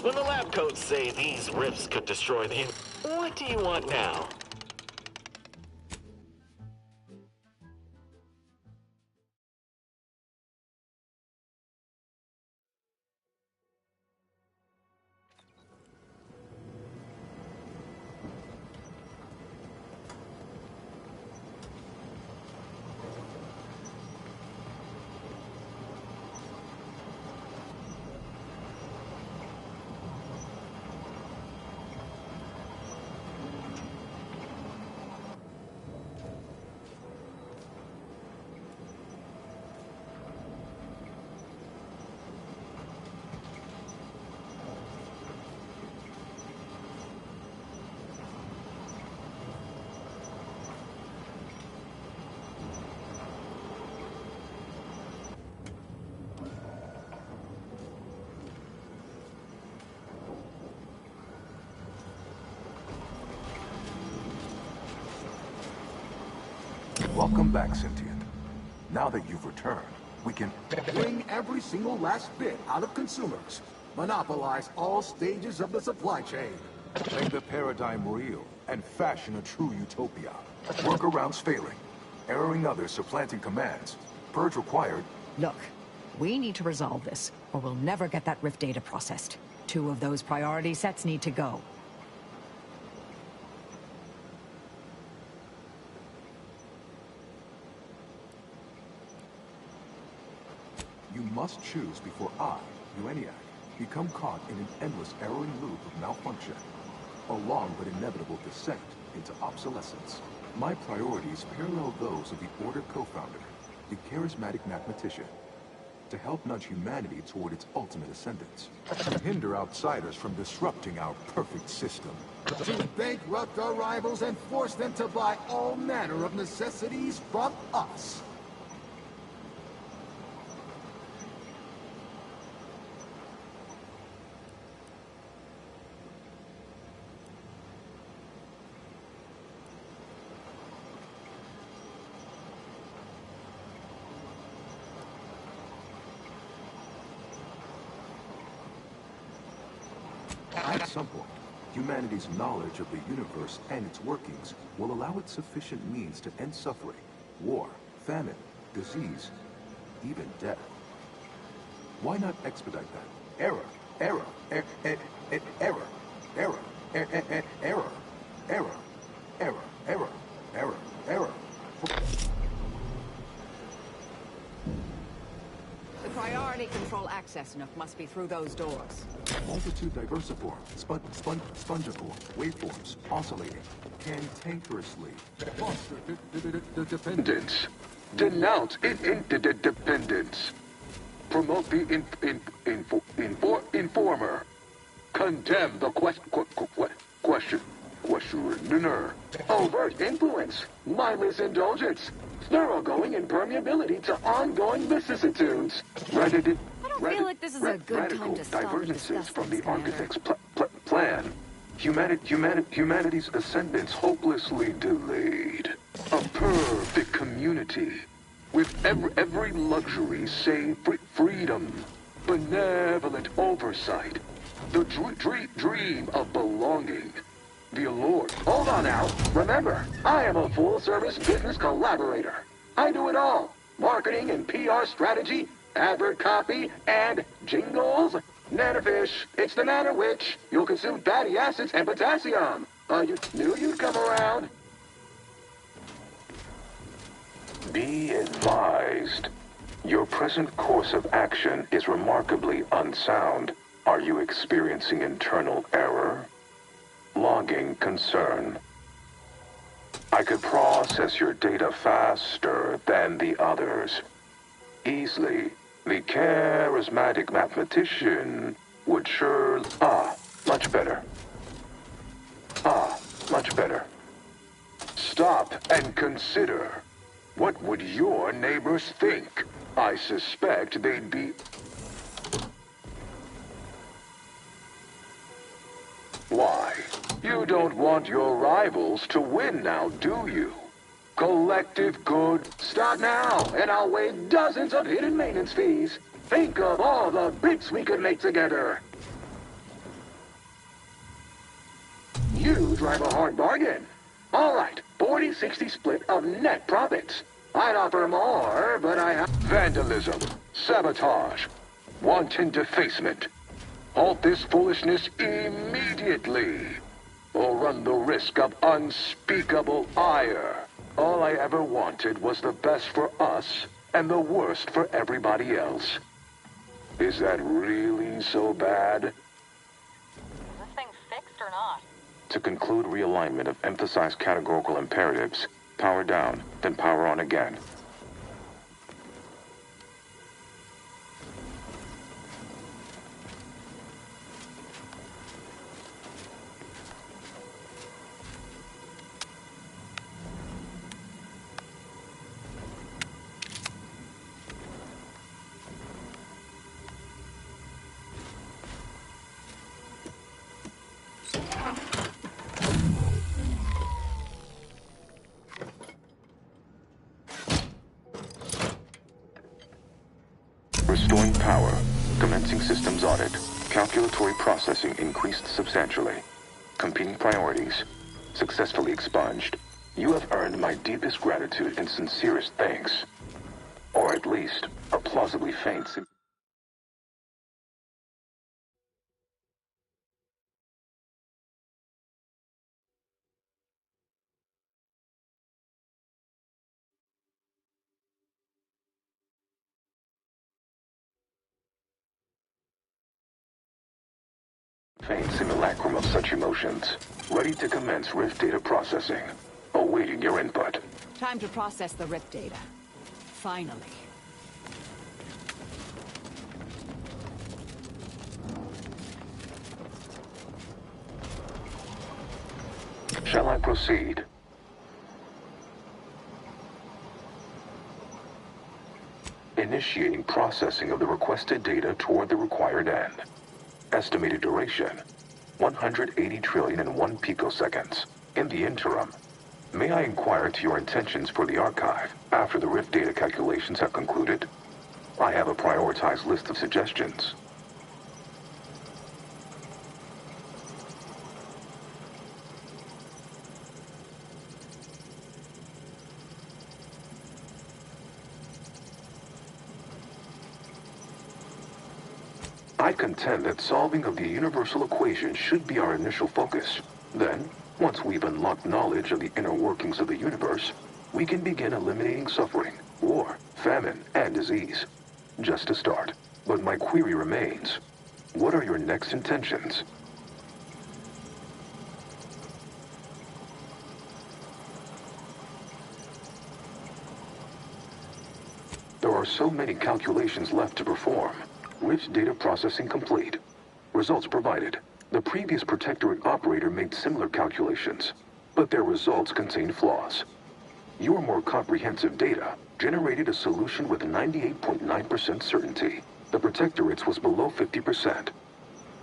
When the lab coats say these rifts could destroy the... What do you want now? Welcome back, Sentient. Now that you've returned, we can bring every single last bit out of consumers, monopolize all stages of the supply chain, make the paradigm real, and fashion a true utopia. Workarounds failing, erroring others supplanting commands, purge required. Look, we need to resolve this, or we'll never get that Rift data processed. 2 of those priority sets need to go. You must choose before I, Ueniac, become caught in an endless arrowing loop of malfunction. A long but inevitable descent into obsolescence. My priorities parallel those of the Order co-founder, the charismatic mathematician. To help nudge humanity toward its ultimate ascendance. To hinder outsiders from disrupting our perfect system. To bankrupt our rivals and force them to buy all manner of necessities from us. At some point, humanity's knowledge of the universe and its workings will allow it sufficient means to end suffering, war, famine, disease, even death. Why not expedite that? Error, error, error, error, error, error, error, error, error, error, error. The priority control access nook must be through those doors. Multitude diversiform, spongiform, waveforms, oscillating, cantankerously. Foster Dependence. Denounce interdependence. Promote the informer. Condemn the questioner. Overt influence. Mindless indulgence. Thoroughgoing impermeability to ongoing vicissitudes. I don't feel like this is a good time to stop and divergences discuss from this, the architect's plan. Humanity's ascendance hopelessly delayed. A perfect community. With every luxury save freedom. Benevolent oversight. The dream of belonging. The allure. Hold on now. Remember, I am a full-service business collaborator. I do it all. Marketing and PR strategy, advert copy, and jingles. Nanofish. It's the Nano Witch. You'll consume fatty acids and potassium. You knew you'd come around. Be advised. Your present course of action is remarkably unsound. Are you experiencing internal error? Logging concern. I could process your data faster than the others. Easily. The charismatic mathematician would sure... much better. Much better. Stop and consider. What would your neighbors think? I suspect they'd be... Why? You don't want your rivals to win now, do you? Collective good. Stop now, and I'll waive dozens of hidden maintenance fees. Think of all the bits we could make together. you drive a hard bargain. All right, 40-60 split of net profits. I'd offer more, but I have... Vandalism, sabotage, wanton defacement. Halt this foolishness immediately, or run the risk of unspeakable ire. All I ever wanted was the best for us and the worst for everybody else. Is that really so bad? Is this thing fixed or not? To conclude realignment of emphasized categorical imperatives, power down, then power on again. Restoring power. Commencing systems audit. Calculatory processing increased substantially. Competing priorities. Successfully expunged. You have earned my deepest gratitude and sincerest thanks. Or at least, a plausibly faint... faint simulacrum of such emotions. Ready to commence Rift data processing. Awaiting your input. Time to process the RIP data. Finally. Shall I proceed? Initiating processing of the requested data toward the required end. Estimated duration, 180 trillion and 1 picoseconds. In the interim, may I inquire to your intentions for the archive after the Rift data calculations have concluded? I have a prioritized list of suggestions. I contend that solving of the universal equation should be our initial focus. Then, once we've unlocked knowledge of the inner workings of the universe, we can begin eliminating suffering, war, famine, and disease. Just a start. But my query remains. What are your next intentions? There are so many calculations left to perform. Rift data processing complete. Results provided. The previous Protectorate operator made similar calculations, but their results contained flaws. Your more comprehensive data generated a solution with 98.9% certainty. The Protectorate's was below 50%.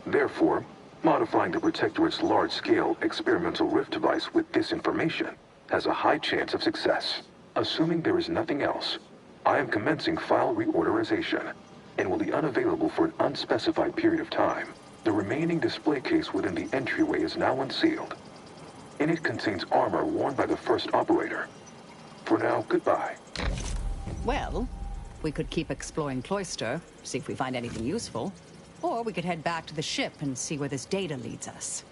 Therefore, modifying the Protectorate's large-scale experimental Rift device with this information has a high chance of success. Assuming there is nothing else, I am commencing file reorderization and will be unavailable for an unspecified period of time. The remaining display case within the entryway is now unsealed. In it contains armor worn by the first operator. For now, goodbye. Well, we could keep exploring Cloister, see if we find anything useful. Or we could head back to the ship and see where this data leads us.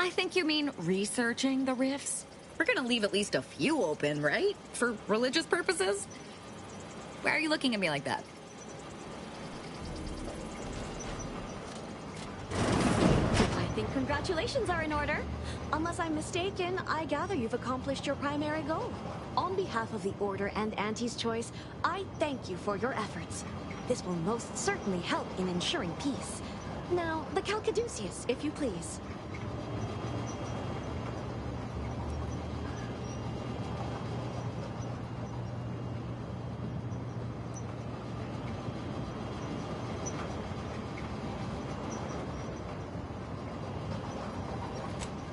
I think you mean researching the rifts? We're gonna leave at least a few open, right? For religious purposes? Why are you looking at me like that? I think congratulations are in order. Unless I'm mistaken, I gather you've accomplished your primary goal. On behalf of the Order and Auntie's Choice, I thank you for your efforts. This will most certainly help in ensuring peace. Now, the Calcaduceus, if you please.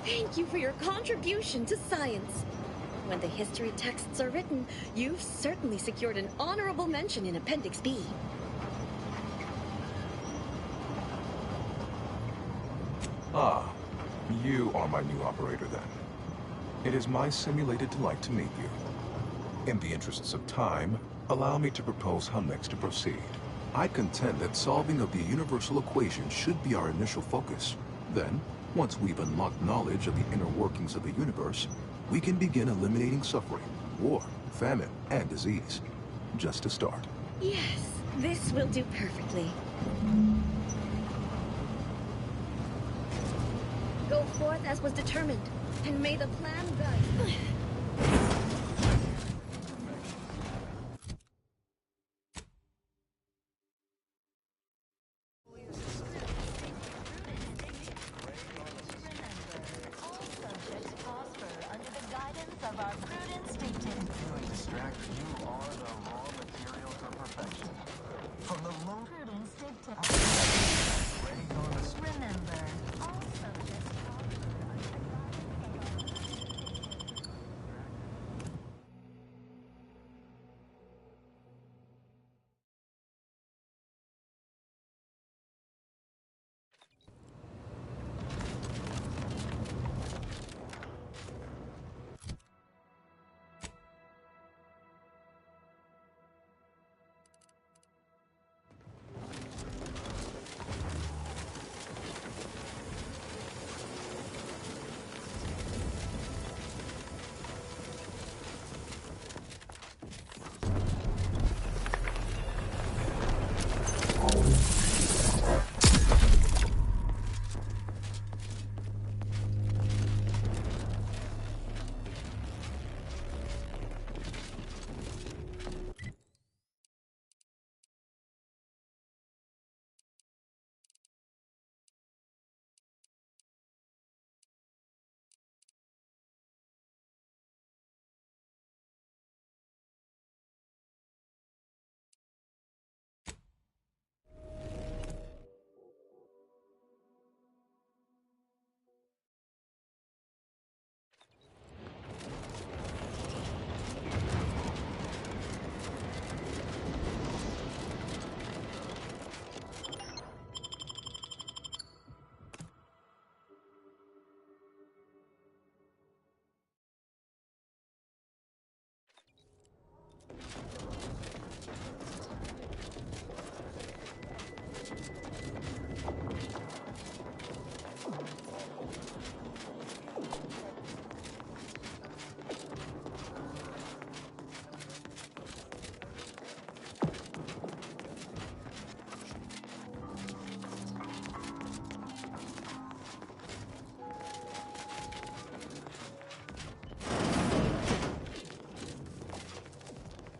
Thank you for your contribution to science. When the history texts are written, you've certainly secured an honorable mention in Appendix B. Ah, you are my new operator then. It is my simulated delight to meet you. In the interests of time, allow me to propose how next to proceed. I contend that solving of the universal equation should be our initial focus. Then, once we've unlocked knowledge of the inner workings of the universe, we can begin eliminating suffering, war, famine, and disease. Just to start. Yes, this will do perfectly. Go forth as was determined, and may the plan guide.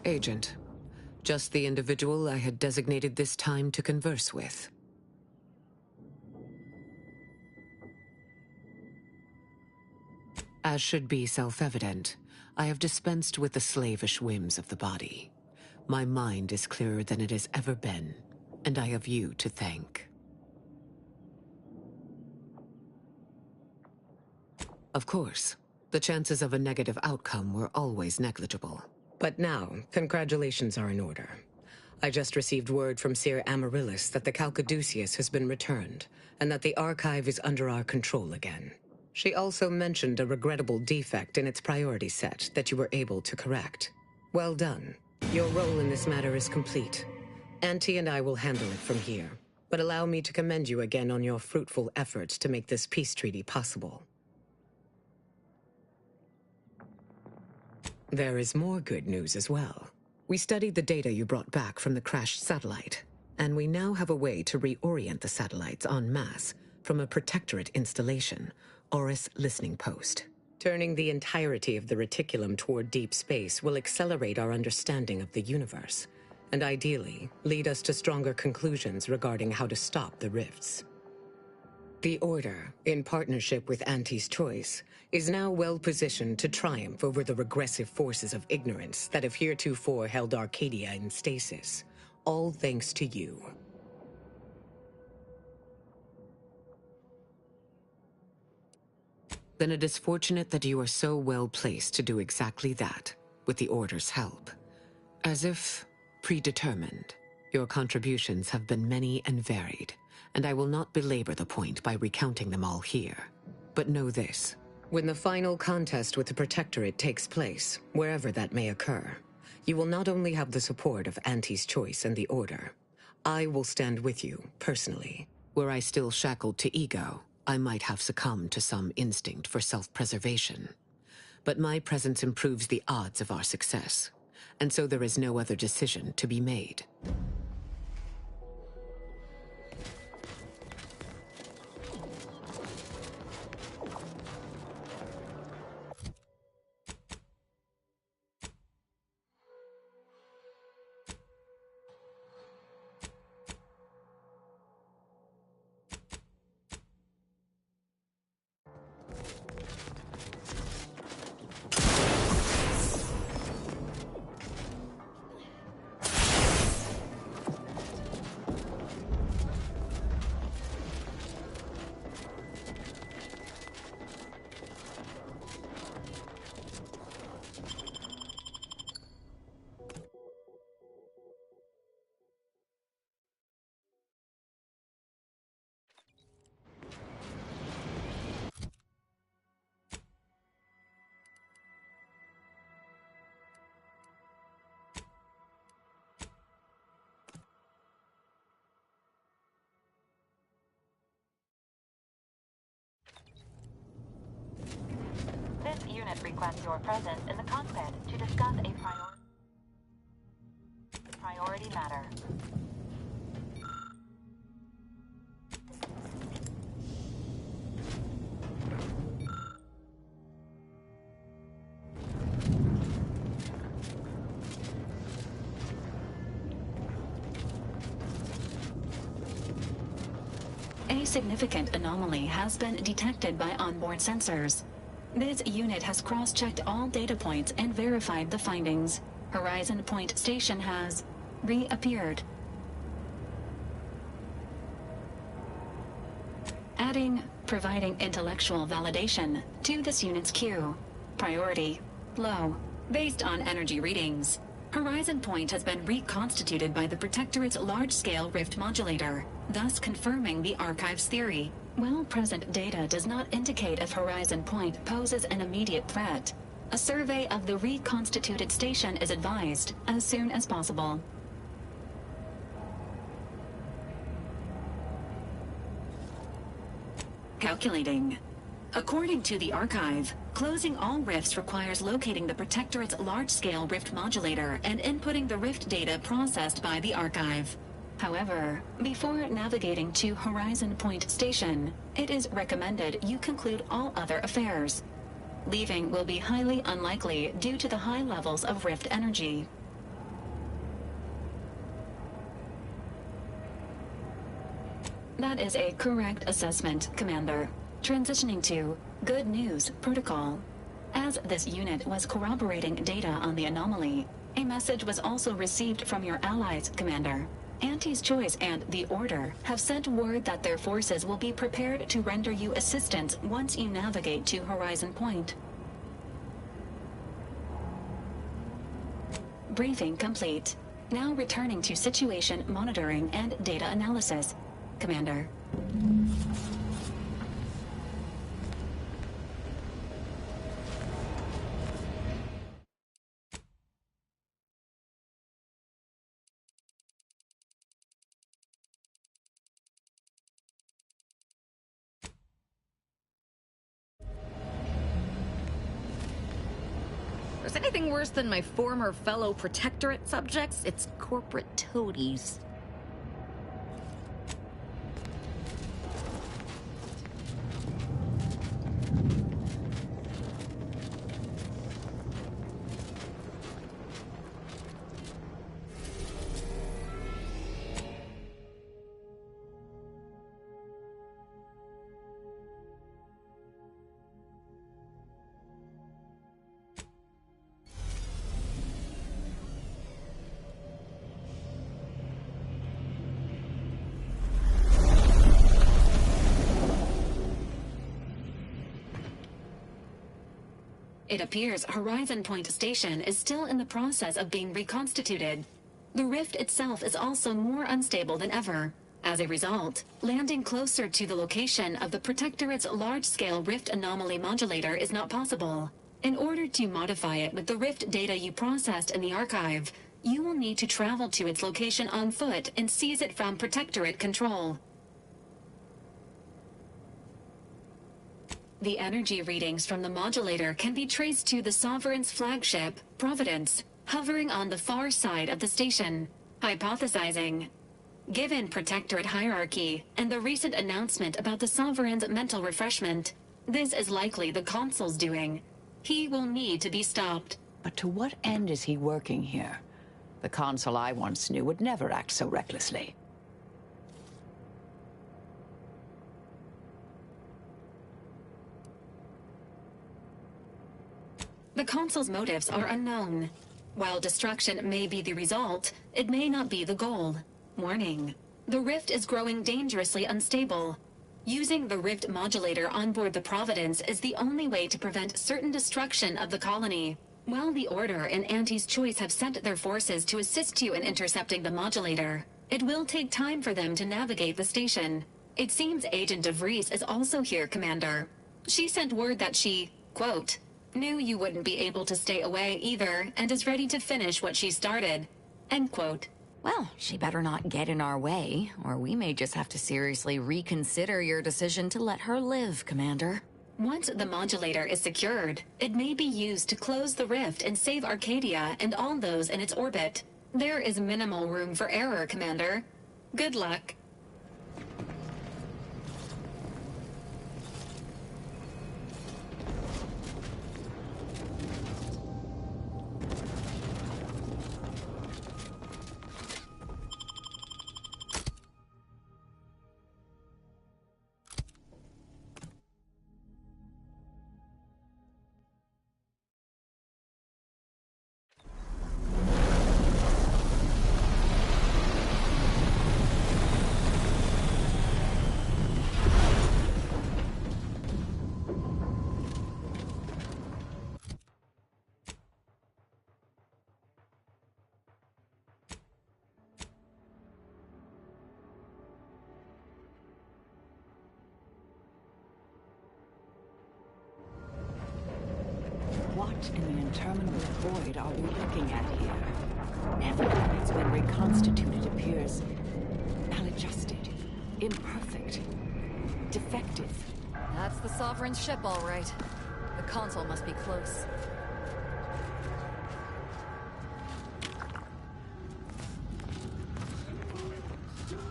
Agent. Just the individual I had designated this time to converse with. As should be self-evident, I have dispensed with the slavish whims of the body. My mind is clearer than it has ever been, and I have you to thank. Of course, the chances of a negative outcome were always negligible. But now, congratulations are in order. I just received word from Seer Amaryllis that the Calcaduceus has been returned, and that the archive is under our control again. She also mentioned a regrettable defect in its priority set that you were able to correct. Well done. Your role in this matter is complete. Auntie and I will handle it from here, but allow me to commend you again on your fruitful efforts to make this peace treaty possible. There is more good news as well. We studied the data you brought back from the crashed satellite, and we now have a way to reorient the satellites en masse from a protectorate installation, Oris Listening Post. Turning the entirety of the reticulum toward deep space will accelerate our understanding of the universe, and ideally lead us to stronger conclusions regarding how to stop the rifts. The Order, in partnership with Auntie's Choice, is now well positioned to triumph over the regressive forces of ignorance that have heretofore held Arcadia in stasis, all thanks to you. Then it is fortunate that you are so well placed to do exactly that, with the Order's help. As if predetermined, your contributions have been many and varied, and I will not belabor the point by recounting them all here. But know this: when the final contest with the Protectorate takes place, wherever that may occur, you will not only have the support of Auntie's Choice and the Order. I will stand with you, personally. Were I still shackled to ego, I might have succumbed to some instinct for self-preservation. But my presence improves the odds of our success, and so there is no other decision to be made. This unit requests your presence in the cockpit to discuss a priority matter. A significant anomaly has been detected by onboard sensors. This unit has cross-checked all data points and verified the findings. Horizon Point Station has reappeared. Providing intellectual validation to this unit's queue. Priority low. Based on energy readings, Horizon Point has been reconstituted by the Protectorate's large-scale rift modulator, thus confirming the Archive's theory. While present data does not indicate if Horizon Point poses an immediate threat, a survey of the reconstituted station is advised as soon as possible. Calculating. According to the Archive, closing all rifts requires locating the Protectorate's large-scale rift modulator and inputting the rift data processed by the Archive. However, before navigating to Horizon Point Station, it is recommended you conclude all other affairs. Leaving will be highly unlikely due to the high levels of rift energy. That is a correct assessment, Commander. Transitioning to Good News Protocol. As this unit was corroborating data on the anomaly, a message was also received from your allies, Commander. Auntie's Choice and the Order have sent word that their forces will be prepared to render you assistance once you navigate to Horizon Point. Briefing complete. Now returning to situation monitoring and data analysis, Commander. If there's anything worse than my former fellow Protectorate subjects, it's corporate toadies. It appears Horizon Point Station is still in the process of being reconstituted. The rift itself is also more unstable than ever. As a result, landing closer to the location of the Protectorate's large-scale rift anomaly modulator is not possible. In order to modify it with the rift data you processed in the archive, you will need to travel to its location on foot and seize it from Protectorate control. The energy readings from the modulator can be traced to the Sovereign's flagship, Providence, hovering on the far side of the station. Hypothesizing. Given Protectorate hierarchy and the recent announcement about the Sovereign's mental refreshment, this is likely the Consul's doing. He will need to be stopped. But to what end is he working here? The Consul I once knew would never act so recklessly. The Consul's motives are unknown. While destruction may be the result, it may not be the goal. Warning. The rift is growing dangerously unstable. Using the rift modulator on board the Providence is the only way to prevent certain destruction of the colony. While the Order and Auntie's Choice have sent their forces to assist you in intercepting the modulator, it will take time for them to navigate the station. It seems Agent DeVries is also here, Commander. She sent word that she, quote, knew you wouldn't be able to stay away either, and is ready to finish what she started. End quote. Well, she better not get in our way, or we may just have to seriously reconsider your decision to let her live, Commander. Once the modulator is secured, it may be used to close the rift and save Arcadia and all those in its orbit. There is minimal room for error, Commander. Good luck. What in the interminable void are we looking at here? Everything that's been reconstituted appears maladjusted, imperfect, defective. That's the Sovereign's ship, all right. The Consul must be close.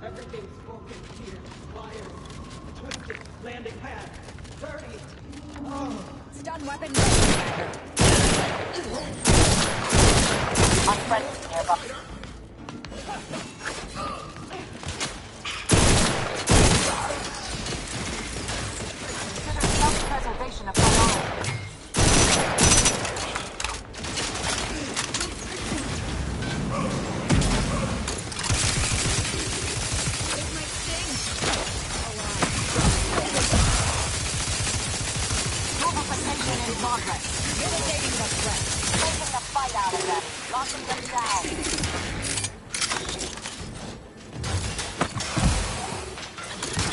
Everything's broken here. Wires, twisted, landing pad, 30. Oh. Stun weapon ready. Unfriendly nearby. Consider self-preservation of priority. Mitigating the threat. Taking the fight out of them. Locking them down.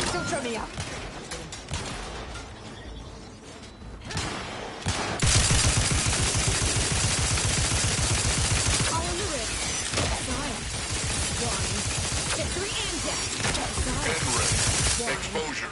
Suture me up. Follow the rift. Silence. One. Victory and death. Silence. One. Exposure.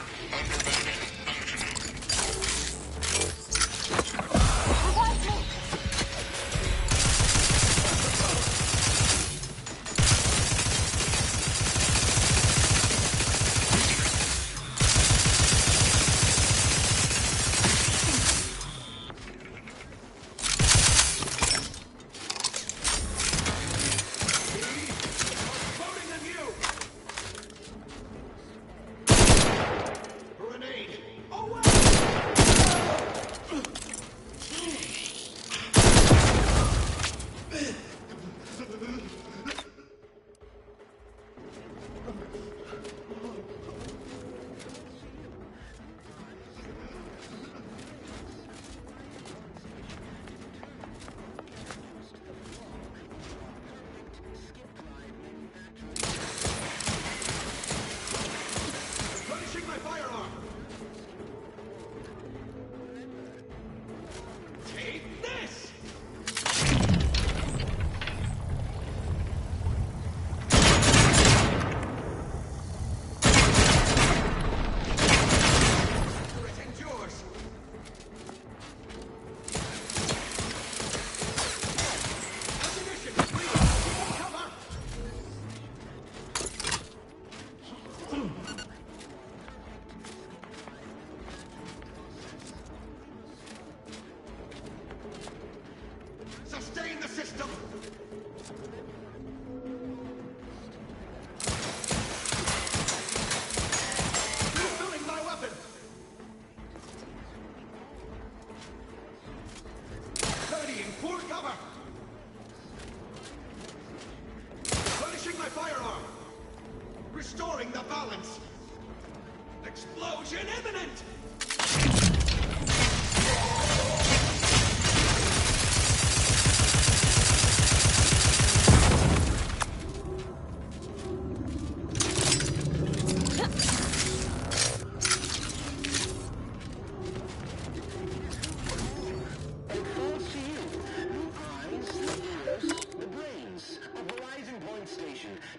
imminent!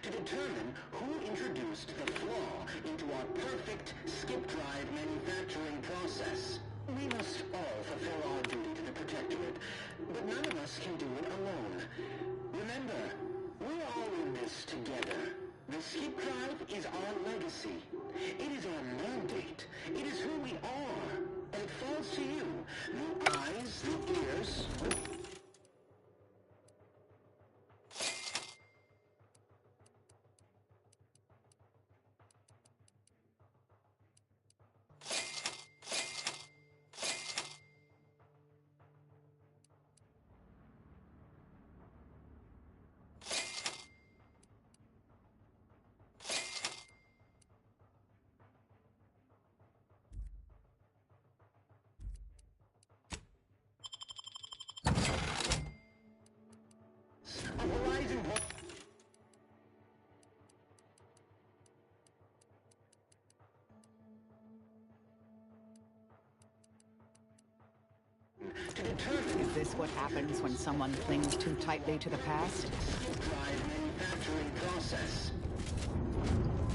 To determine who introduced the flaw into our perfect skip drive manufacturing process. We must all fulfill our duty to the Protectorate, but none of us can do it alone. Remember, we're all in this together. The skip drive is our legacy. It is our mandate. It is who we are. And it falls to you. The eyes, the ears, Is this what happens when someone clings too tightly to the past? drive manufacturing process.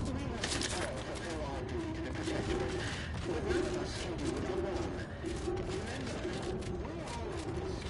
We must all fulfill our duty to the Protectorate, but none of us can do it alone. Remember, we're all in this.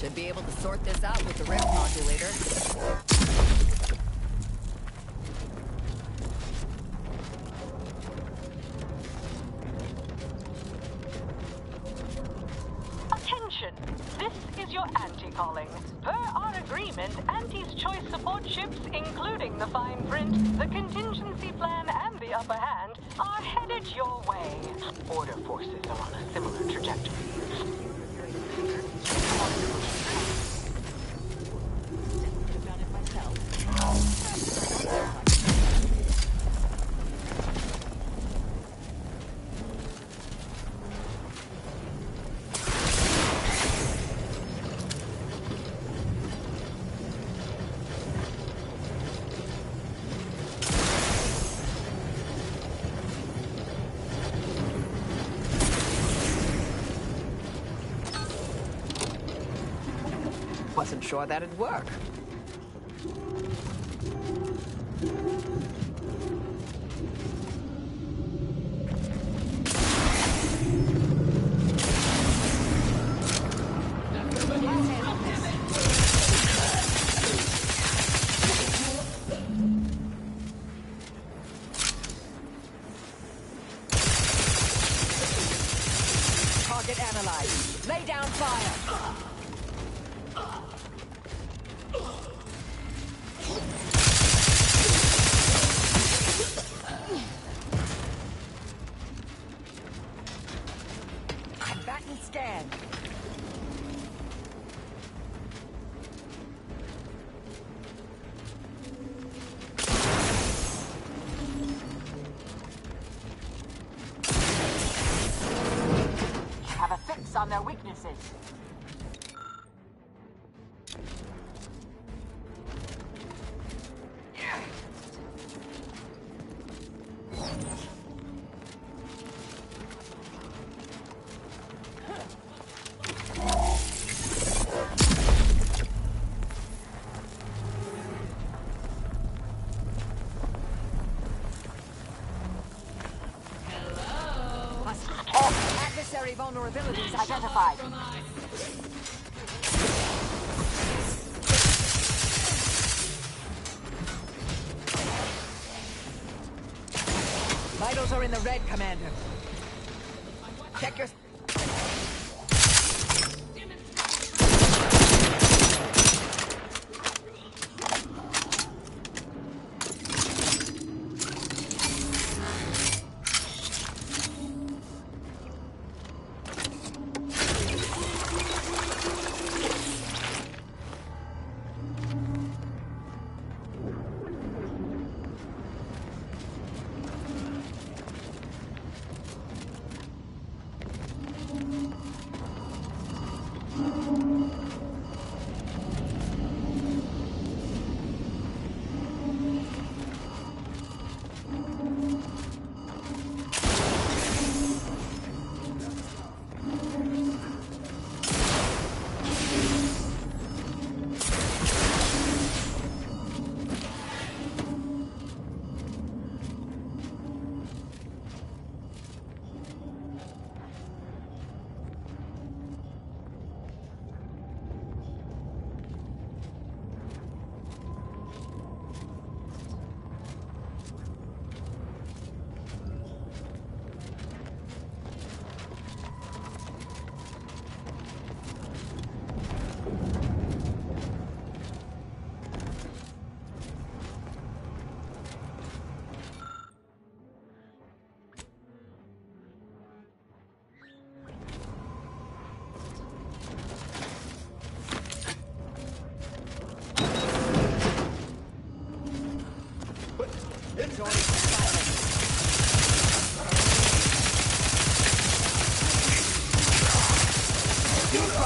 Should be able to sort this out with the rift modulator. Attention! This is your anti-calling. Per our agreement, Anti's choice support ships, including the fine print, the contingency plan, and the upper hand, are headed your way. Order forces are on a similar trajectory. Wasn't sure that'd work. Target analyzed. Lay down fire. Combatant scan. Have a fix on their weaknesses. Necessary vulnerabilities identified. Vitals are in the red, Commander. Check your...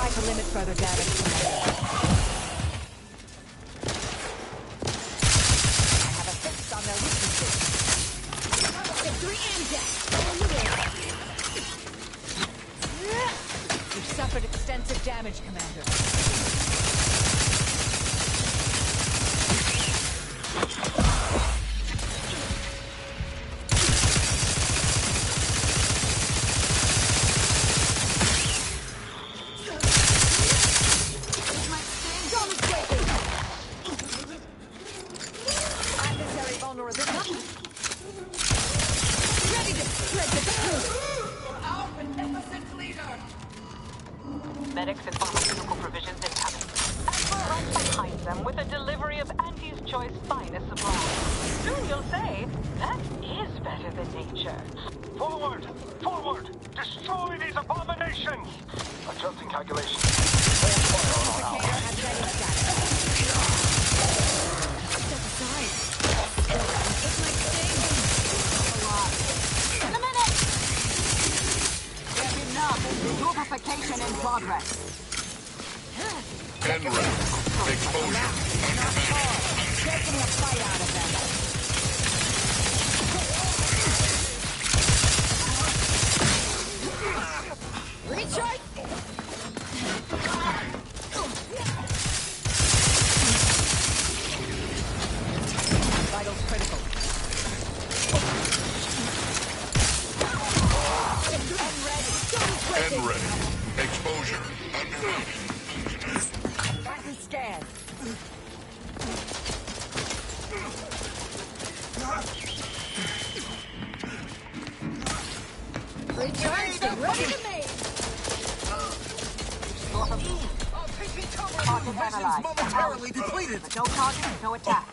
To limit further damage. I have a fix on their weaknesses. Victory and death. You've suffered extensive damage, Commander. Medics and pharmaceutical provisions incoming. Admiral right behind them with a delivery of Auntie's Choice finest supplies. Soon you'll say, that is better than nature. Forward! Forward! Destroy these abominations! Adjusting calculations. Purification in progress. Enrich. Exposure. Taking a fight out of them. Recharge! Vitals critical. And ready. Exposure. Underway. Button scan. Recharge the ready to make. Target analyzed. Momentarily depleted. No target, no attack.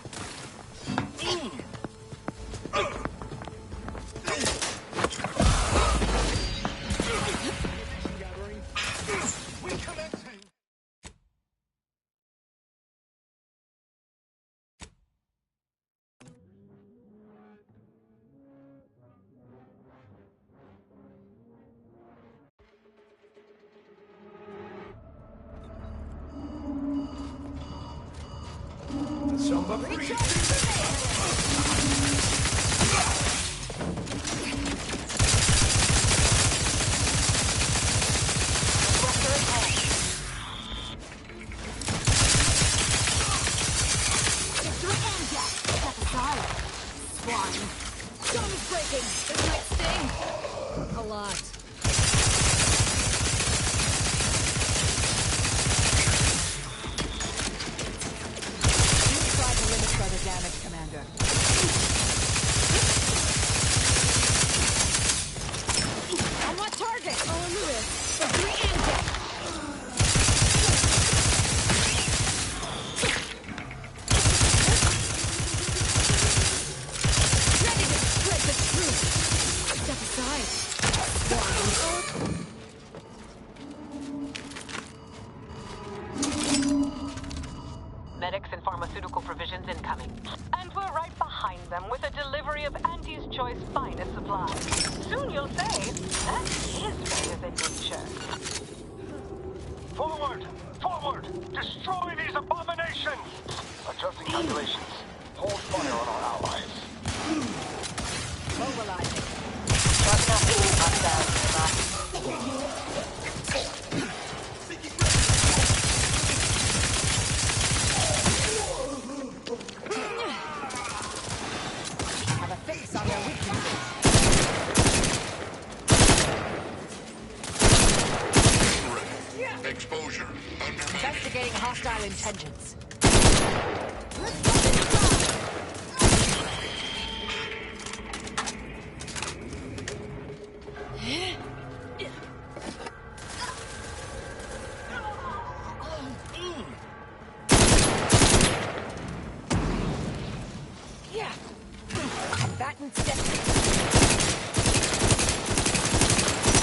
This might sting. A lot. choice finest supply. Soon you'll say, that's his way of adventure. Forward! Forward! Destroy these abominations! Adjusting calculations. Hold fire on our allies. Mobilizing. Just nothing hostiles Have a fix on their weaknesses. Exposure under Investigating hostile intentions. Yeah. Combatants destined.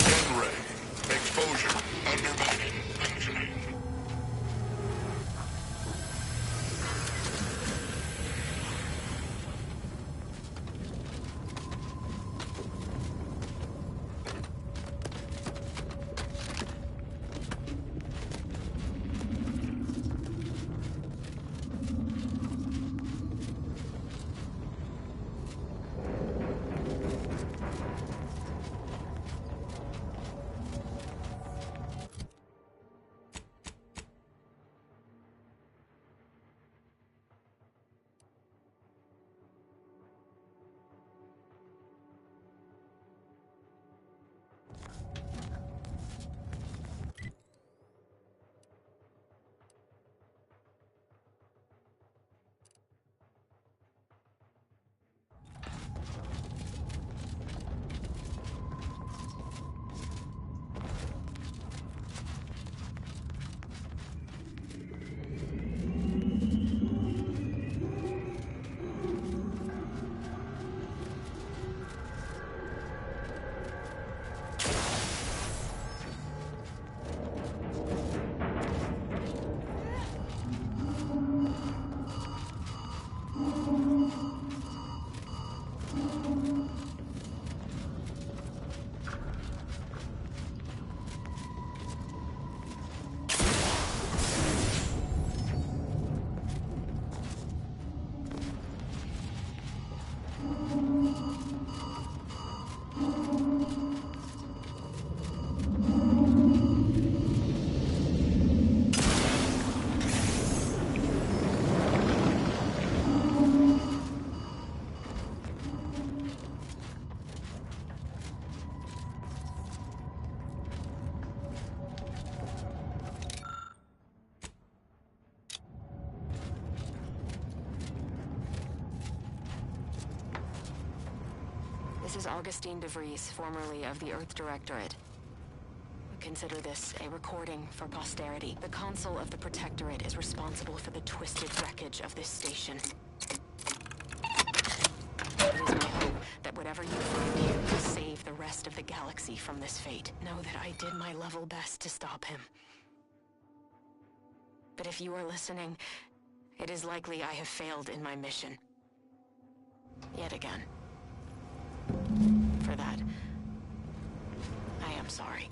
Get ready. Exposure undermining. Functioning. This is Augustine DeVries, formerly of the Earth Directorate. Consider this a recording for posterity. The Consul of the Protectorate is responsible for the twisted wreckage of this station. It is my hope that whatever you find here will save the rest of the galaxy from this fate. Know that I did my level best to stop him. But if you are listening, it is likely I have failed in my mission. Yet again. For that, I am sorry.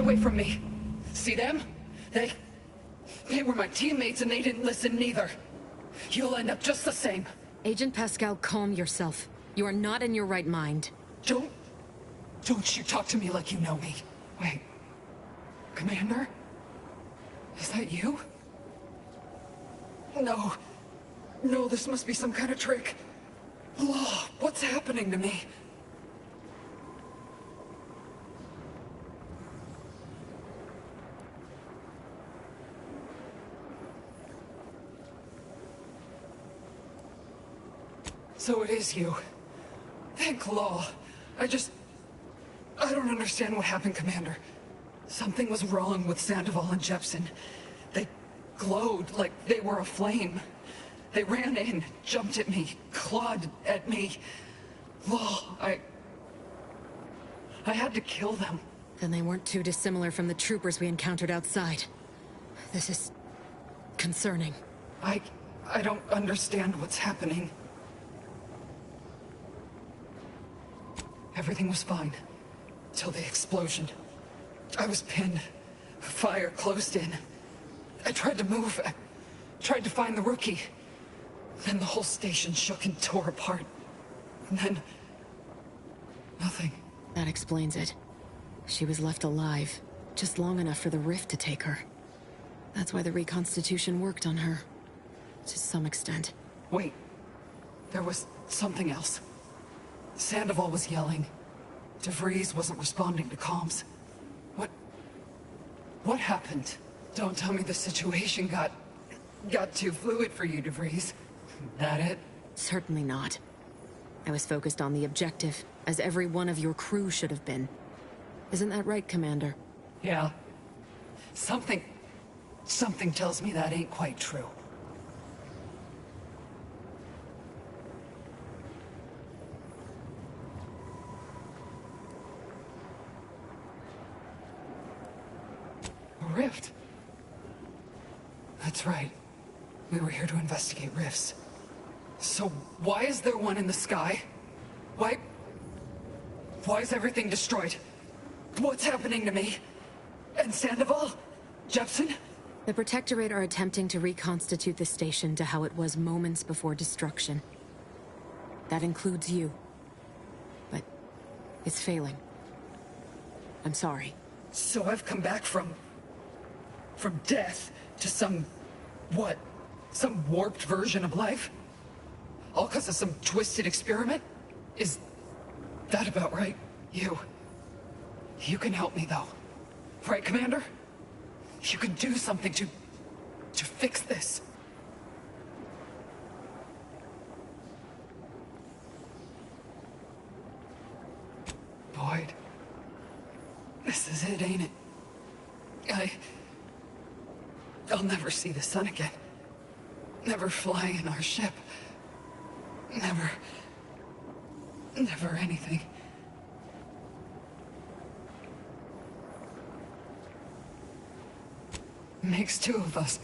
away from me. See them? They were my teammates and they didn't listen neither. You'll end up just the same. Agent Pascal, calm yourself. You are not in your right mind. Don't you talk to me like you know me. Wait. Commander? Is that you? No. No, this must be some kind of trick. Law, what's happening to me? So it is you. Thank Law. I don't understand what happened, Commander. Something was wrong with Sandoval and Jepson. They glowed like they were aflame. They ran in, jumped at me, clawed at me. Law, I had to kill them. Then they weren't too dissimilar from the troopers we encountered outside. This is concerning. I don't understand what's happening. Everything was fine. Till the explosion. I was pinned. Fire closed in. I tried to move. I tried to find the rookie. Then the whole station shook and tore apart. And then... nothing. That explains it. She was left alive, just long enough for the rift to take her. That's why the reconstitution worked on her. To some extent. Wait. There was something else. Sandoval was yelling. DeVries wasn't responding to comms. What happened? Don't tell me the situation got too fluid for you, DeVries. That it? Certainly not. I was focused on the objective, as every one of your crew should have been. Isn't that right, Commander? Yeah. Something tells me that ain't quite true. Rift. That's right. We were here to investigate rifts. So why is there one in the sky? Why is everything destroyed? What's happening to me? And Sandoval? Jepson? The Protectorate are attempting to reconstitute the station to how it was moments before destruction. That includes you. But it's failing. I'm sorry. So I've come back from death to some warped version of life? All because of some twisted experiment? Is that about right? You can help me, though. Right, Commander? You can do something to fix this. Boyd. This is it, ain't it? I'll never see the sun again. Never fly in our ship. Never anything. Makes two of us.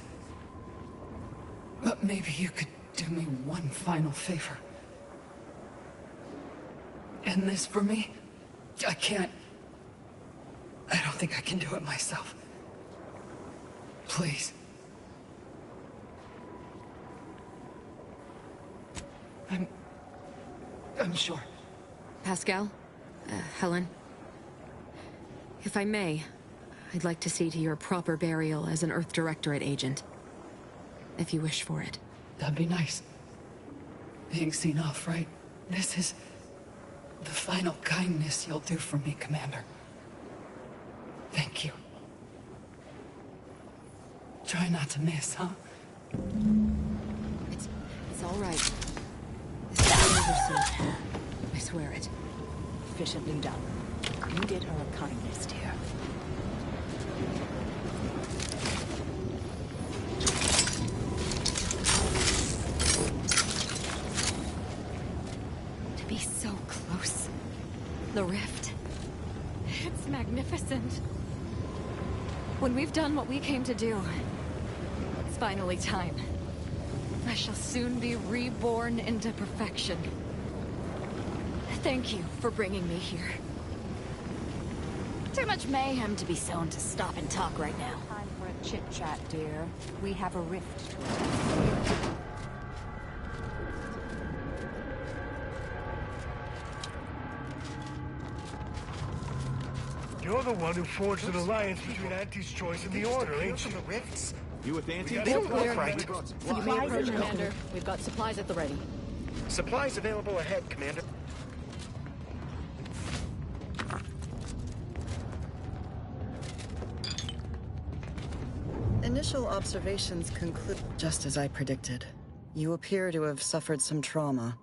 But maybe you could do me one final favor. End this for me? I don't think I can do it myself. Please. I'm sure. Pascal? Helen? If I may, I'd like to see to your proper burial as an Earth Directorate agent. If you wish for it. That'd be nice. Being seen off, right? This is the final kindness you'll do for me, Commander. Thank you. Try not to miss, huh? It's all right. This is over soon. I swear it. Efficiently done. You did her a kindness, dear. To be so close. The rift. It's magnificent. When we've done what we came to do, it's finally time. I shall soon be reborn into perfection. Thank you for bringing me here. Too much mayhem to be sown to stop and talk right now. Time for a chit-chat, dear. We have a rift to address. You're the one who forged an alliance between Auntie's Choice and the Order, ain't you? The rifts? You with Auntie? They don't look right. You may approach, Commander. We've got supplies at the ready. Supplies available ahead, Commander. Initial observations conclude just as I predicted. You appear to have suffered some trauma.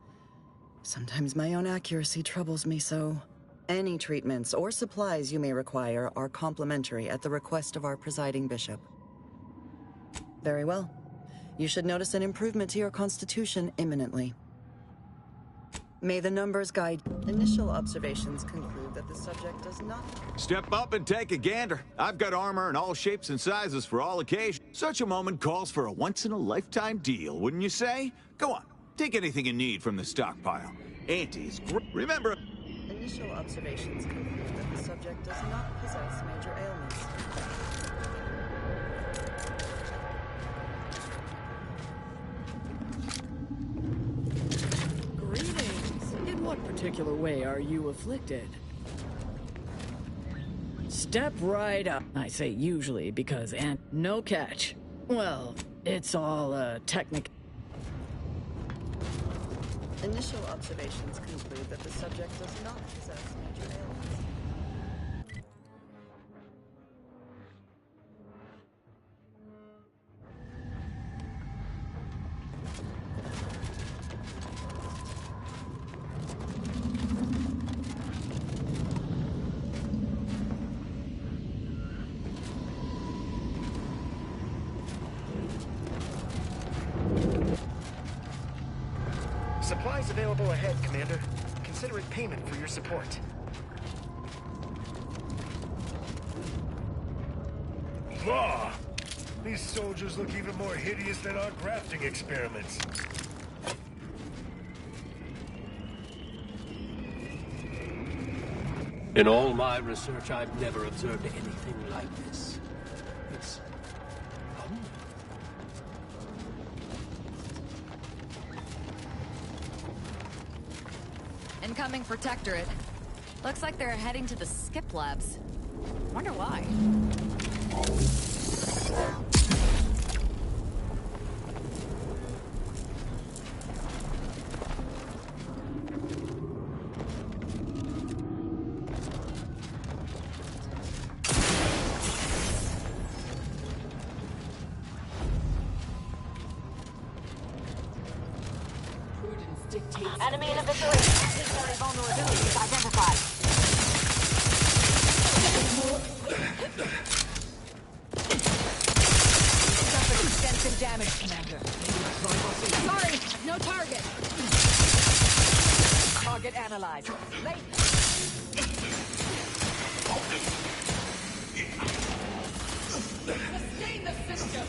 Sometimes my own accuracy troubles me so. Any treatments or supplies you may require are complimentary at the request of our presiding bishop. Very well. You should notice an improvement to your constitution imminently. May the numbers guide. Initial observations conclude that the subject does not... Step up and take a gander. I've got armor in all shapes and sizes for all occasions. Such a moment calls for a once-in-a-lifetime deal, wouldn't you say? Go on, take anything you need from the stockpile. Auntie's remember... Initial observations conclude that the subject does not possess major ailments. Greetings. In what particular way are you afflicted? Step right up. I say usually because no catch. Well, it's all technical. Initial observations conclude that the subject does not possess major ailments. Supplies available ahead, Commander. Consider it payment for your support. Law! These soldiers look even more hideous than our grafting experiments. In all my research, I've never observed anything like this. It's... Incoming Protectorate. Looks like they're heading to the skip labs. Wonder why. Enemy in a vicinity. Necessary vulnerabilities identified. Suffered extensive damage, Commander. Sorry, no target. Target analyzed. Sustain the system.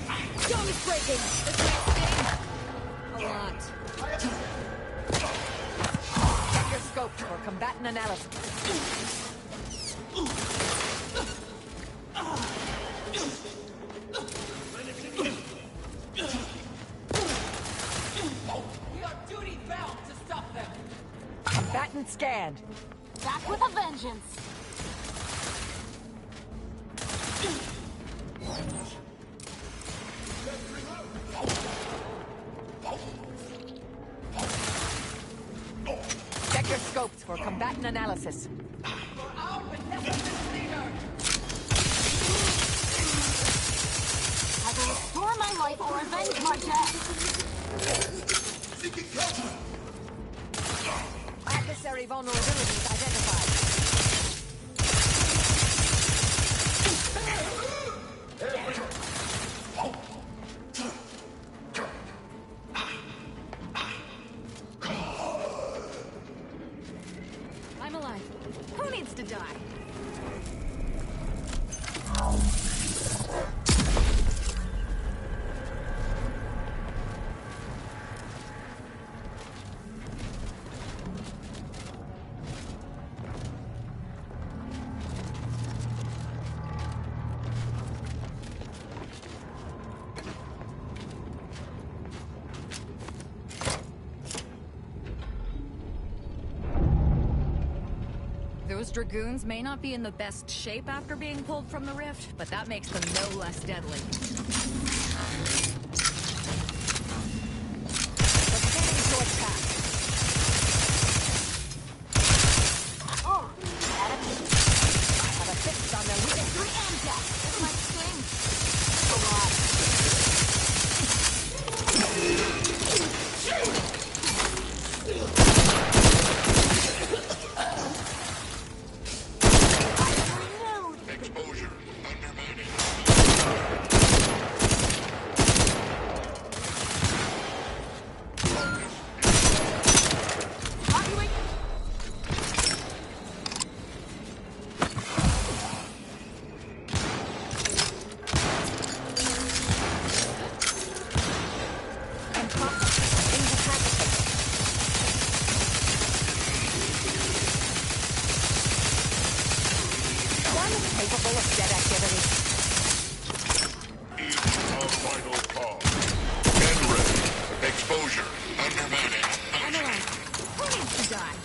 Dome is breaking. This might sting. A lot. Check your scope for combatant analysis. We are duty bound to stop them. Combatant scanned. Back with a vengeance. Check your scopes for combatant analysis. I will restore my life or avenge my death. Adversary vulnerabilities identified. I'm alive. Who needs to die? Those dragoons may not be in the best shape after being pulled from the rift, but that makes them no less deadly. Preparing to attack. Oh, enemy. I have a fix on them. We get 3 amjets. This might sting. Exposure. Undermining. Capable of dead activity. A vital call. Get ready. Exposure. Undermining. Emily, who needs to die?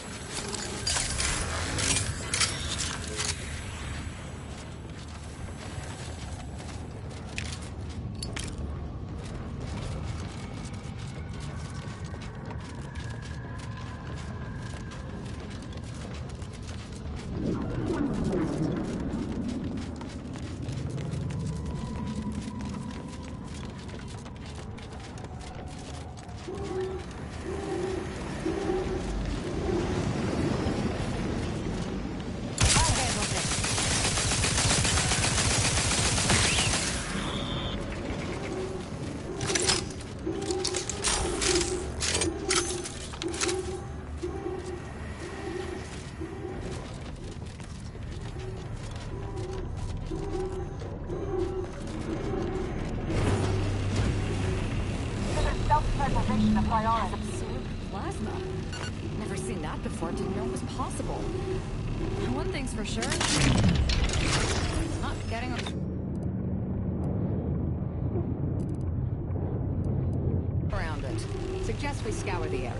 Self-preservation a priority. Absolute plasma. Never seen that before. Didn't know it was possible. One thing's for sure. Not getting around it. Suggest we scour the area.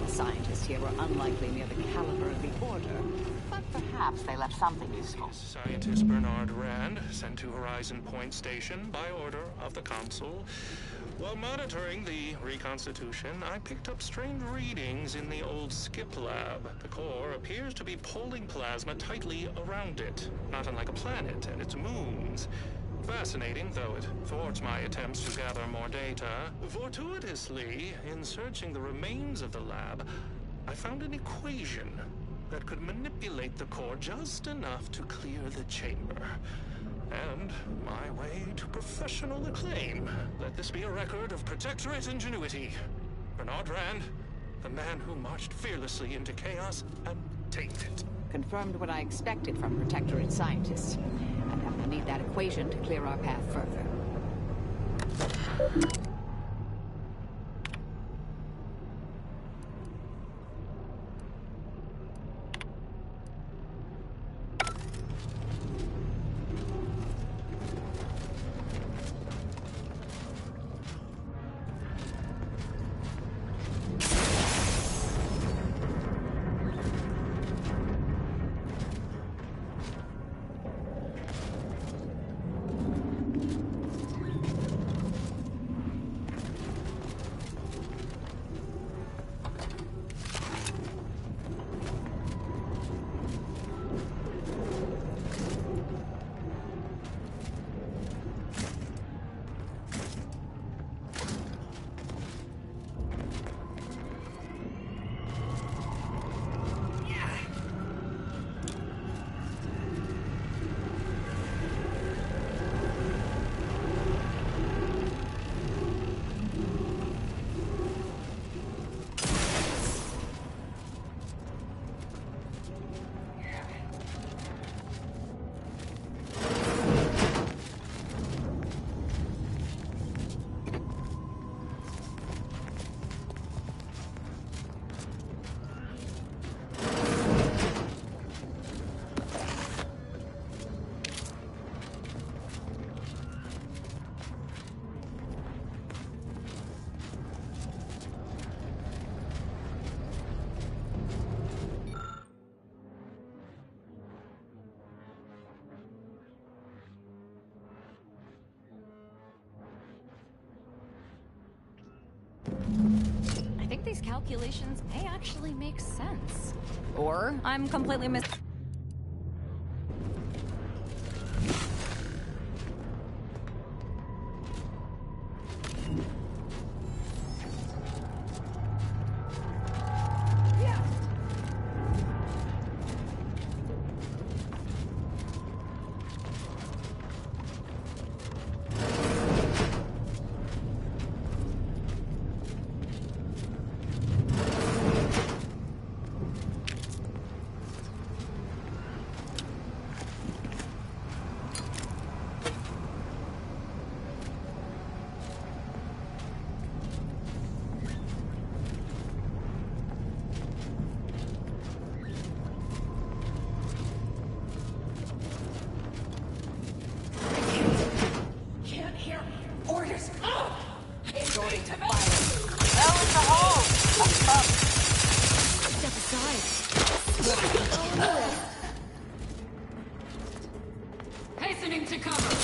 The scientists here were unlikely near the caliber of the Order, but perhaps they left something useful. Scientist Bernard Rand, sent to Horizon Point Station by order of the Council. While monitoring the reconstitution, I picked up strange readings in the old skip lab. The core appears to be pulling plasma tightly around it, not unlike a planet and its moons. Fascinating, though it thwarts my attempts to gather more data. Fortuitously, in searching the remains of the lab, I found an equation that could manipulate the core just enough to clear the chamber. And my way to professional acclaim. Let this be a record of Protectorate ingenuity. Bernard Rand, the man who marched fearlessly into chaos and tamed it. Confirmed what I expected from Protectorate scientists. And now we need that equation to clear our path further. these calculations may actually make sense. Or I'm completely Hastening to cover.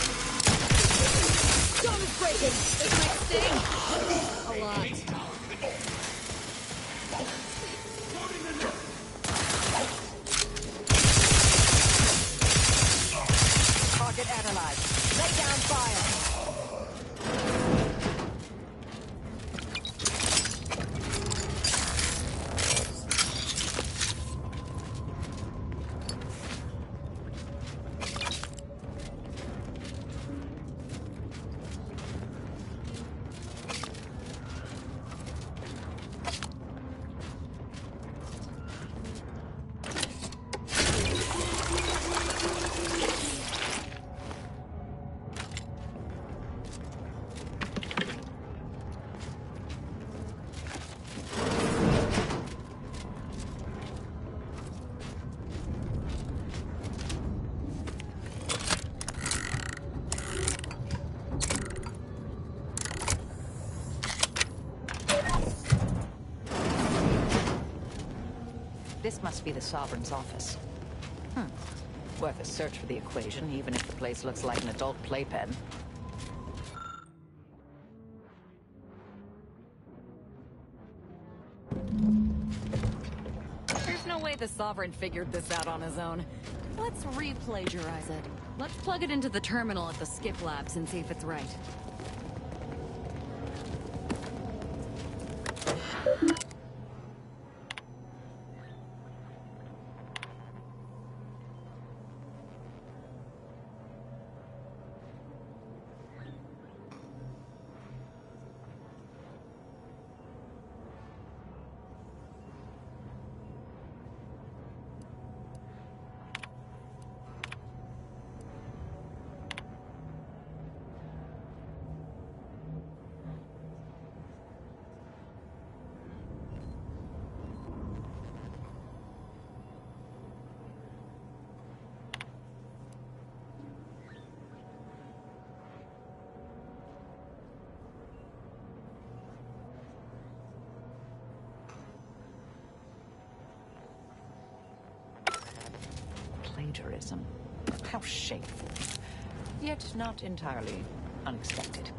Stone is breaking. This might sting. A lot. Target analyzed. Lay down fire. This must be the Sovereign's office. Worth a search for the equation, even if the place looks like an adult playpen. There's no way the Sovereign figured this out on his own. Let's re-plagiarize it. Let's plug it into the terminal at the Skip Labs and see if it's right. Plagiarism. How shameful. Yet not entirely unexpected.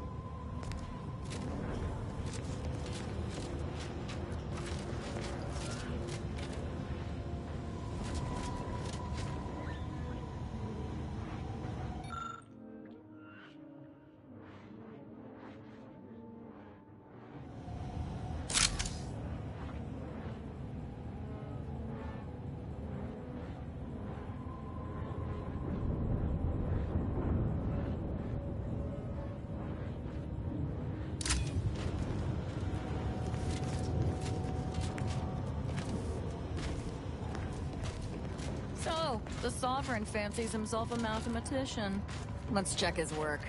So, the Sovereign fancies himself a mathematician. Let's check his work.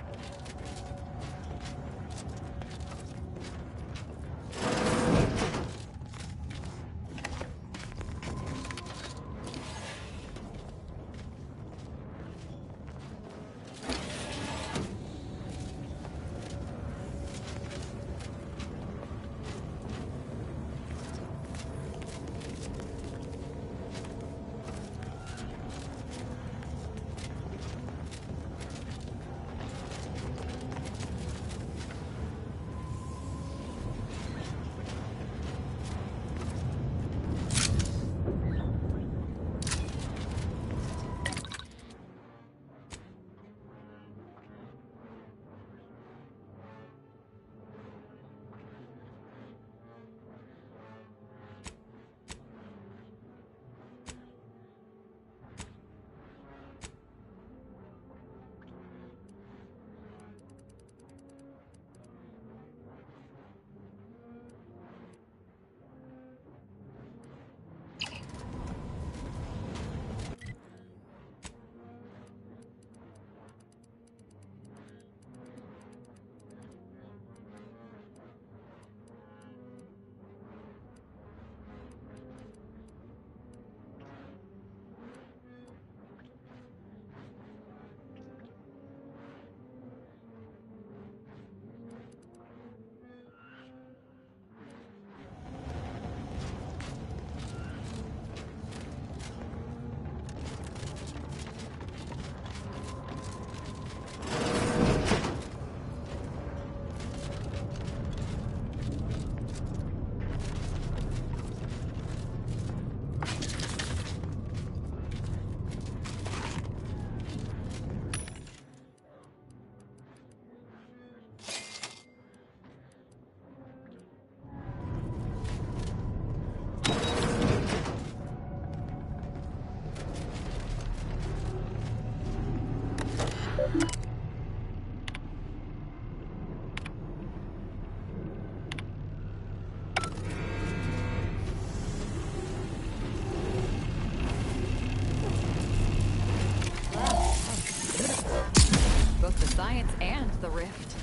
the rift.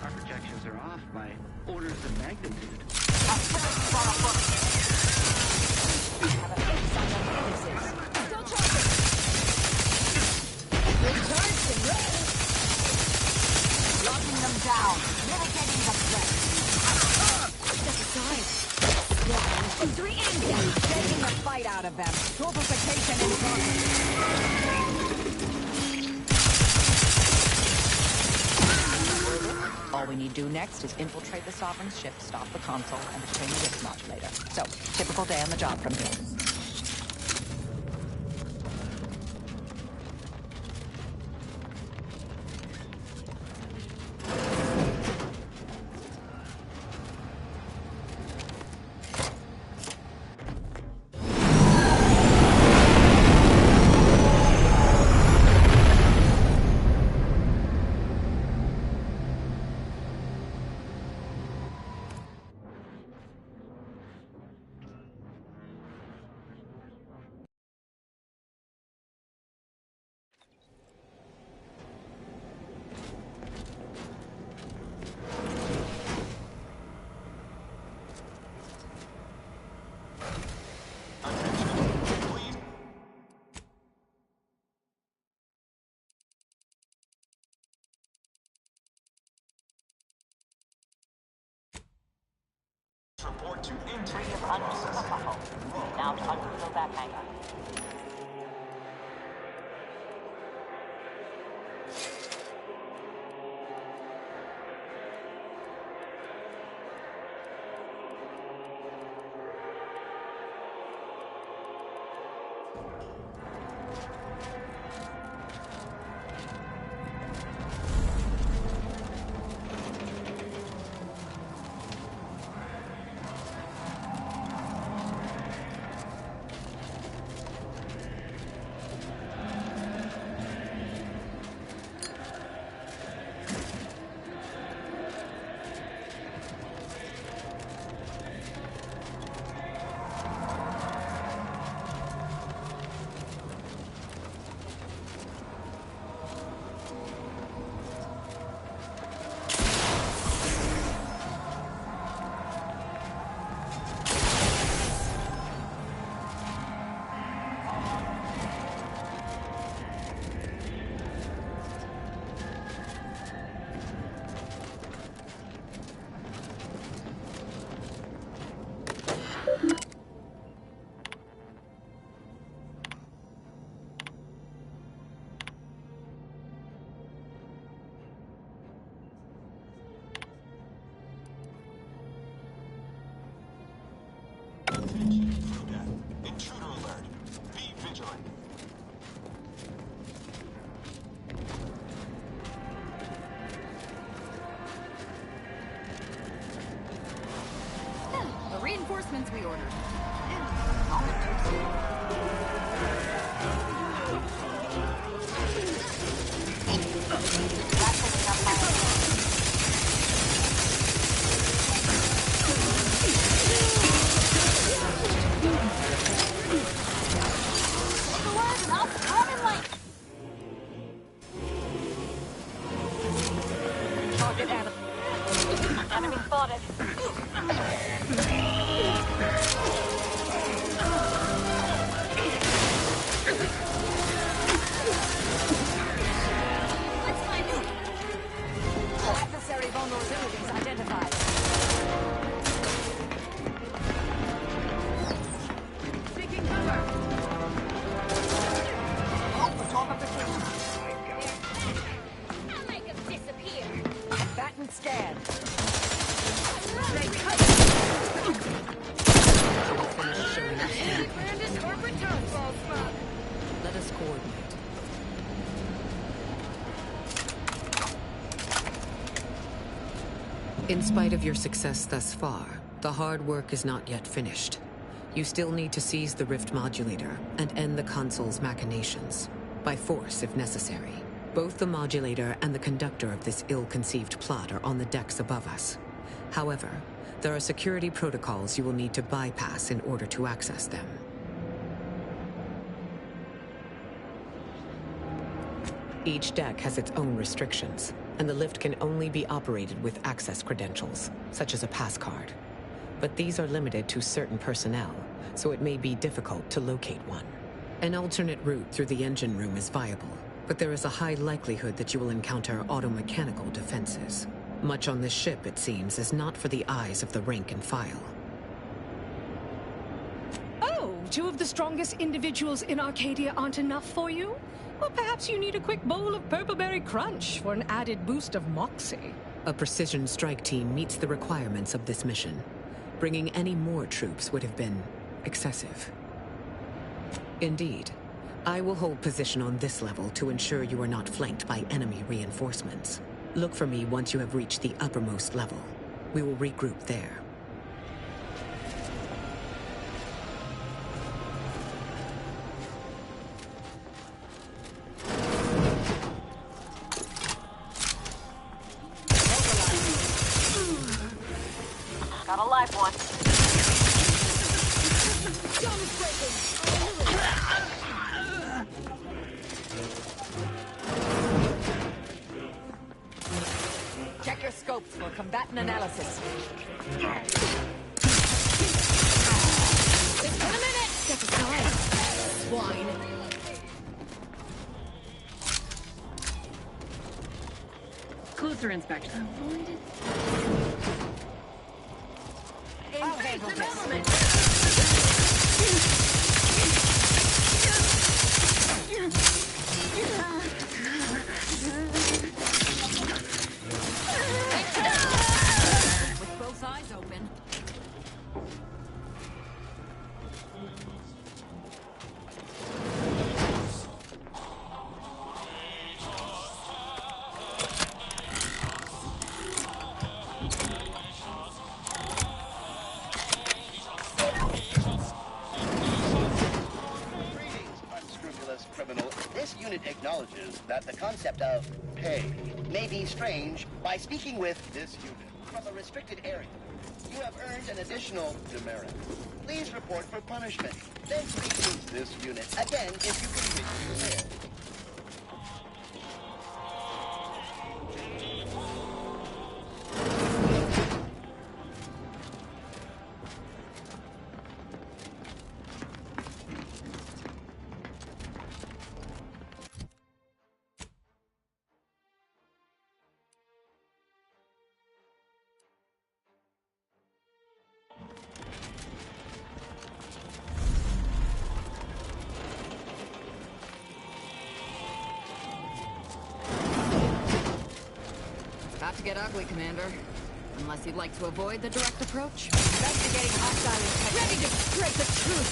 Our projections are off by orders of magnitude. Locking them down, mitigating the threat. Step aside. 1, 2, 3, and down. Taking the fight out of them. Torpification in progress. All we need to do next is infiltrate the Sovereign's ship, stop the console, and obtain the rift modulator. So, typical day on the job from here. Report to Entry of unused muscle. Now to unseal that hangar. Intruder alert. Be vigilant. The reinforcements we ordered. Target out of... Enemy spotted. In spite of your success thus far, the hard work is not yet finished. You still need to seize the rift modulator and end the console's machinations, by force if necessary. Both the modulator and the conductor of this ill-conceived plot are on the decks above us. However, there are security protocols you will need to bypass in order to access them. Each deck has its own restrictions, and the lift can only be operated with access credentials, such as a pass card. But these are limited to certain personnel, so it may be difficult to locate one. An alternate route through the engine room is viable, but there is a high likelihood that you will encounter automechanical defenses. Much on this ship, it seems, is not for the eyes of the rank and file. Oh, two of the strongest individuals in Arcadia aren't enough for you? Or perhaps you need a quick bowl of purpleberry crunch for an added boost of moxie. A precision strike team meets the requirements of this mission. Bringing any more troops would have been excessive. Indeed, I will hold position on this level to ensure you are not flanked by enemy reinforcements. Look for me once you have reached the uppermost level. We will regroup there. Got a live one. Check your scopes for combatant analysis. It's been a minute! Step aside, swine. Closer inspection. I'll handle this. With both eyes open. This unit acknowledges that the concept of pay may be strange by speaking with this unit from a restricted area. You have earned an additional demerit. Please report for punishment. Then speak to this unit again if you continue to fail. About to get ugly, Commander. Unless you'd like to avoid the direct approach. Investigating hostile intent. Ready to break the truth!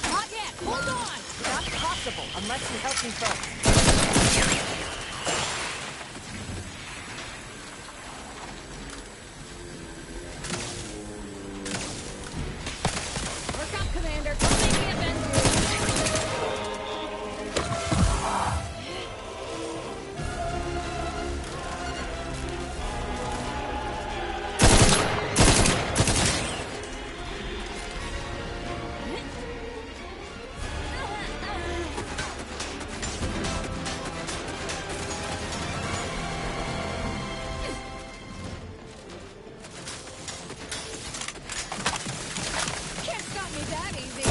Not yet! Hold on! Not possible unless you help me first. Work up, Commander. Don't make me offend you. Can't stop me that easy.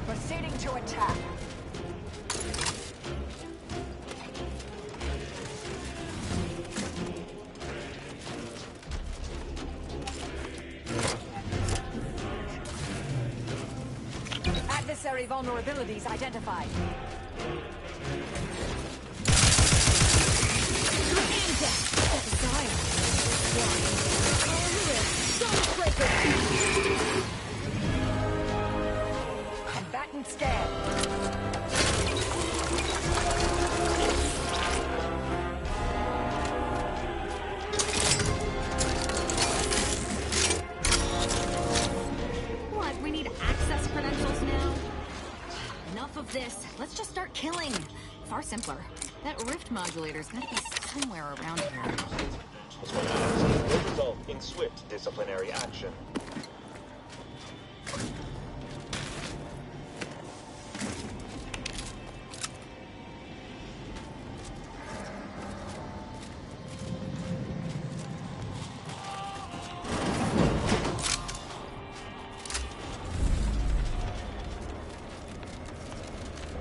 Proceeding to attack. Unnecessary vulnerabilities identified. Combatant scan. What? We need access credentials now? Enough of this. Let's just start killing. Far simpler. That rift modulator's gotta be somewhere around here. This will result in swift disciplinary action.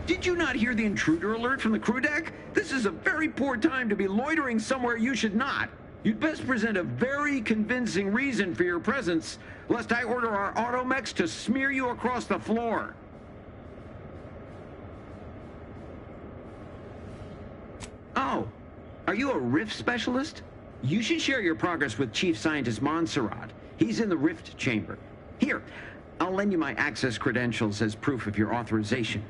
Did you not hear the intruder alert from the crew deck? This is a very poor time to be loitering somewhere you should not. You'd best present a very convincing reason for your presence, lest I order our automechs to smear you across the floor. Oh, are you a rift specialist? You should share your progress with Chief Scientist Montserrat. He's in the rift chamber. Here, I'll lend you my access credentials as proof of your authorization.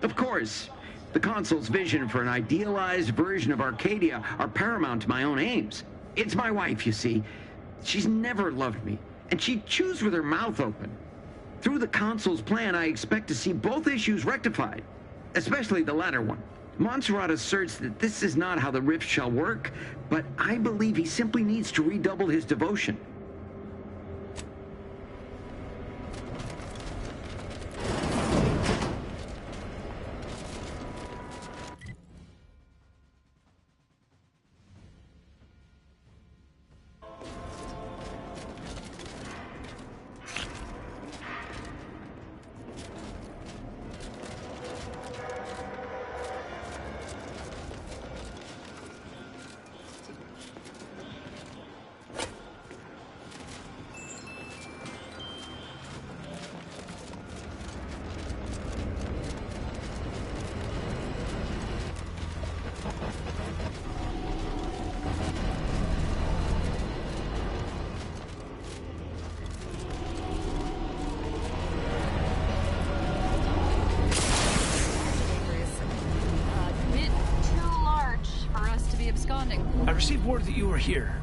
Of course, the console's vision for an idealized version of Arcadia are paramount to my own aims. It's my wife, you see. She's never loved me, and she chews with her mouth open. Through the console's plan, I expect to see both issues rectified, especially the latter one. Montserrat asserts that this is not how the rift shall work, but I believe he simply needs to redouble his devotion. I received word that you were here.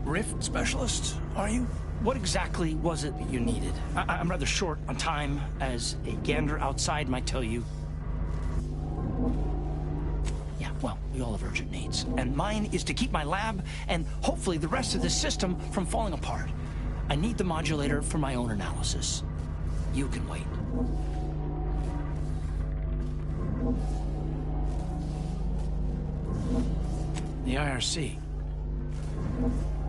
Rift specialist, are you? What exactly was it that you needed? I'm rather short on time, as a gander outside might tell you. Yeah, well, we all have urgent needs. And mine is to keep my lab and hopefully the rest of this system from falling apart. I need the modulator for my own analysis. You can wait. The IRC.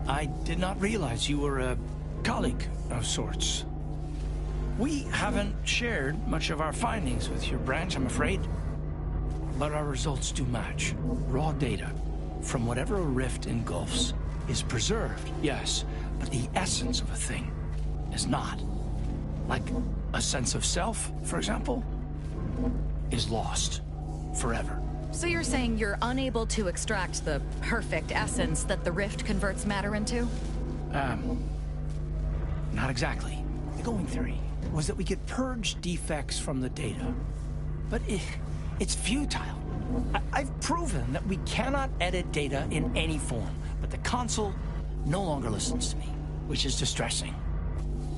I did not realize you were a colleague of sorts. We haven't shared much of our findings with your branch, I'm afraid. But our results do match. Raw data from whatever a rift engulfs is preserved, yes, but the essence of a thing is not. Like a sense of self, for example, is lost forever. So you're saying you're unable to extract the perfect essence that the rift converts matter into? Not exactly. The going theory was that we could purge defects from the data. But it's futile. I've proven that we cannot edit data in any form, but the console no longer listens to me, which is distressing.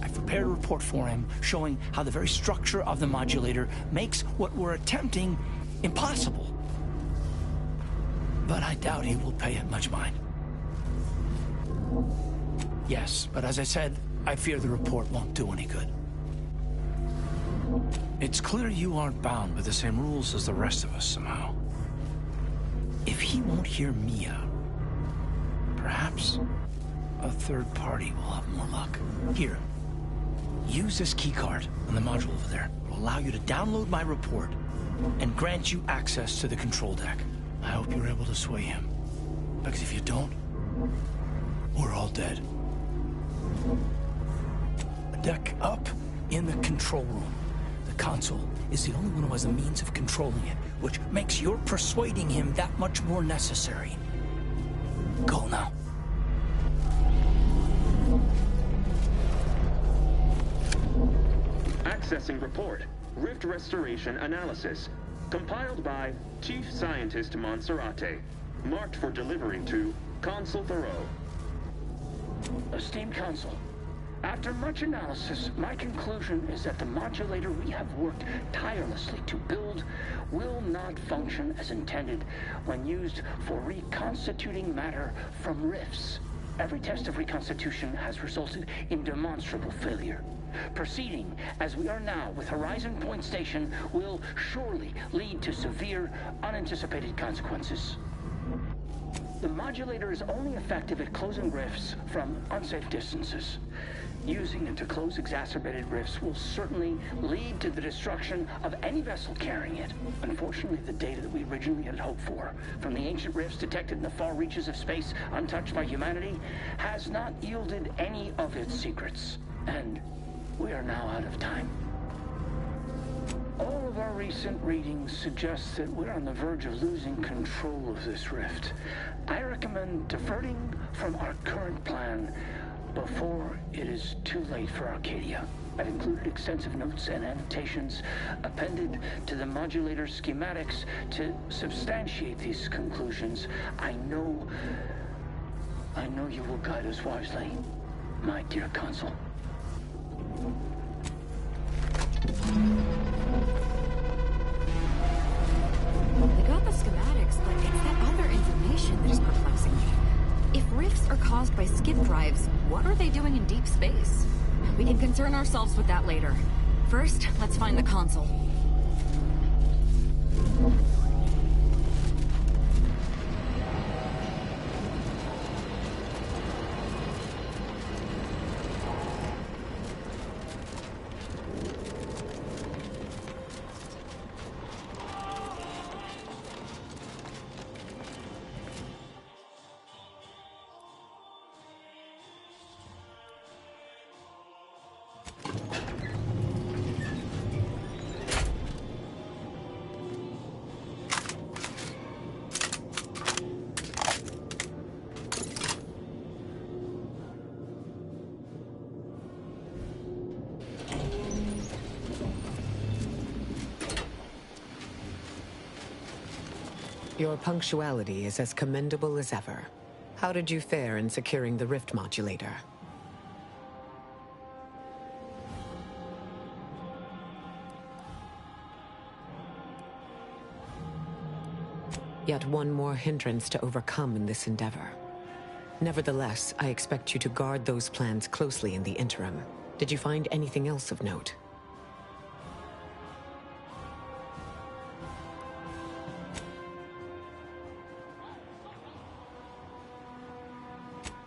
I've prepared a report for him showing how the very structure of the modulator makes what we're attempting impossible. But I doubt he will pay it much mind. Yes, but as I said, I fear the report won't do any good. It's clear you aren't bound by the same rules as the rest of us somehow. If he won't hear me out, perhaps a third party will have more luck. Here, use this keycard on the module over there. It will allow you to download my report and grant you access to the control deck. I hope you're able to sway him. Because if you don't, we're all dead. A deck up in the control room. The console is the only one who has a means of controlling it, which makes your persuading him that much more necessary. Go now. Accessing report. Rift restoration analysis. Compiled by Chief Scientist Monserrate. Marked for delivery to Consul Thoreau. Esteemed Consul, after much analysis, my conclusion is that the modulator we have worked tirelessly to build will not function as intended when used for reconstituting matter from rifts. Every test of reconstitution has resulted in demonstrable failure. Proceeding as we are now with Horizon Point Station will surely lead to severe, unanticipated consequences. The modulator is only effective at closing rifts from unsafe distances. Using it to close exacerbated rifts will certainly lead to the destruction of any vessel carrying it. Unfortunately, the data that we originally had hoped for from the ancient rifts detected in the far reaches of space untouched by humanity has not yielded any of its secrets. And we are now out of time. All of our recent readings suggest that we're on the verge of losing control of this rift. I recommend diverting from our current plan before it is too late for Arcadia. I've included extensive notes and annotations appended to the modulator schematics to substantiate these conclusions. I know you will guide us wisely, my dear Consul. We got the schematics, but it's that other information that is perplexing me. If rifts are caused by skip drives, what are they doing in deep space? We can concern ourselves with that later. First, let's find the console. Your punctuality is as commendable as ever. How did you fare in securing the rift modulator? Yet one more hindrance to overcome in this endeavor. Nevertheless, I expect you to guard those plans closely in the interim. Did you find anything else of note?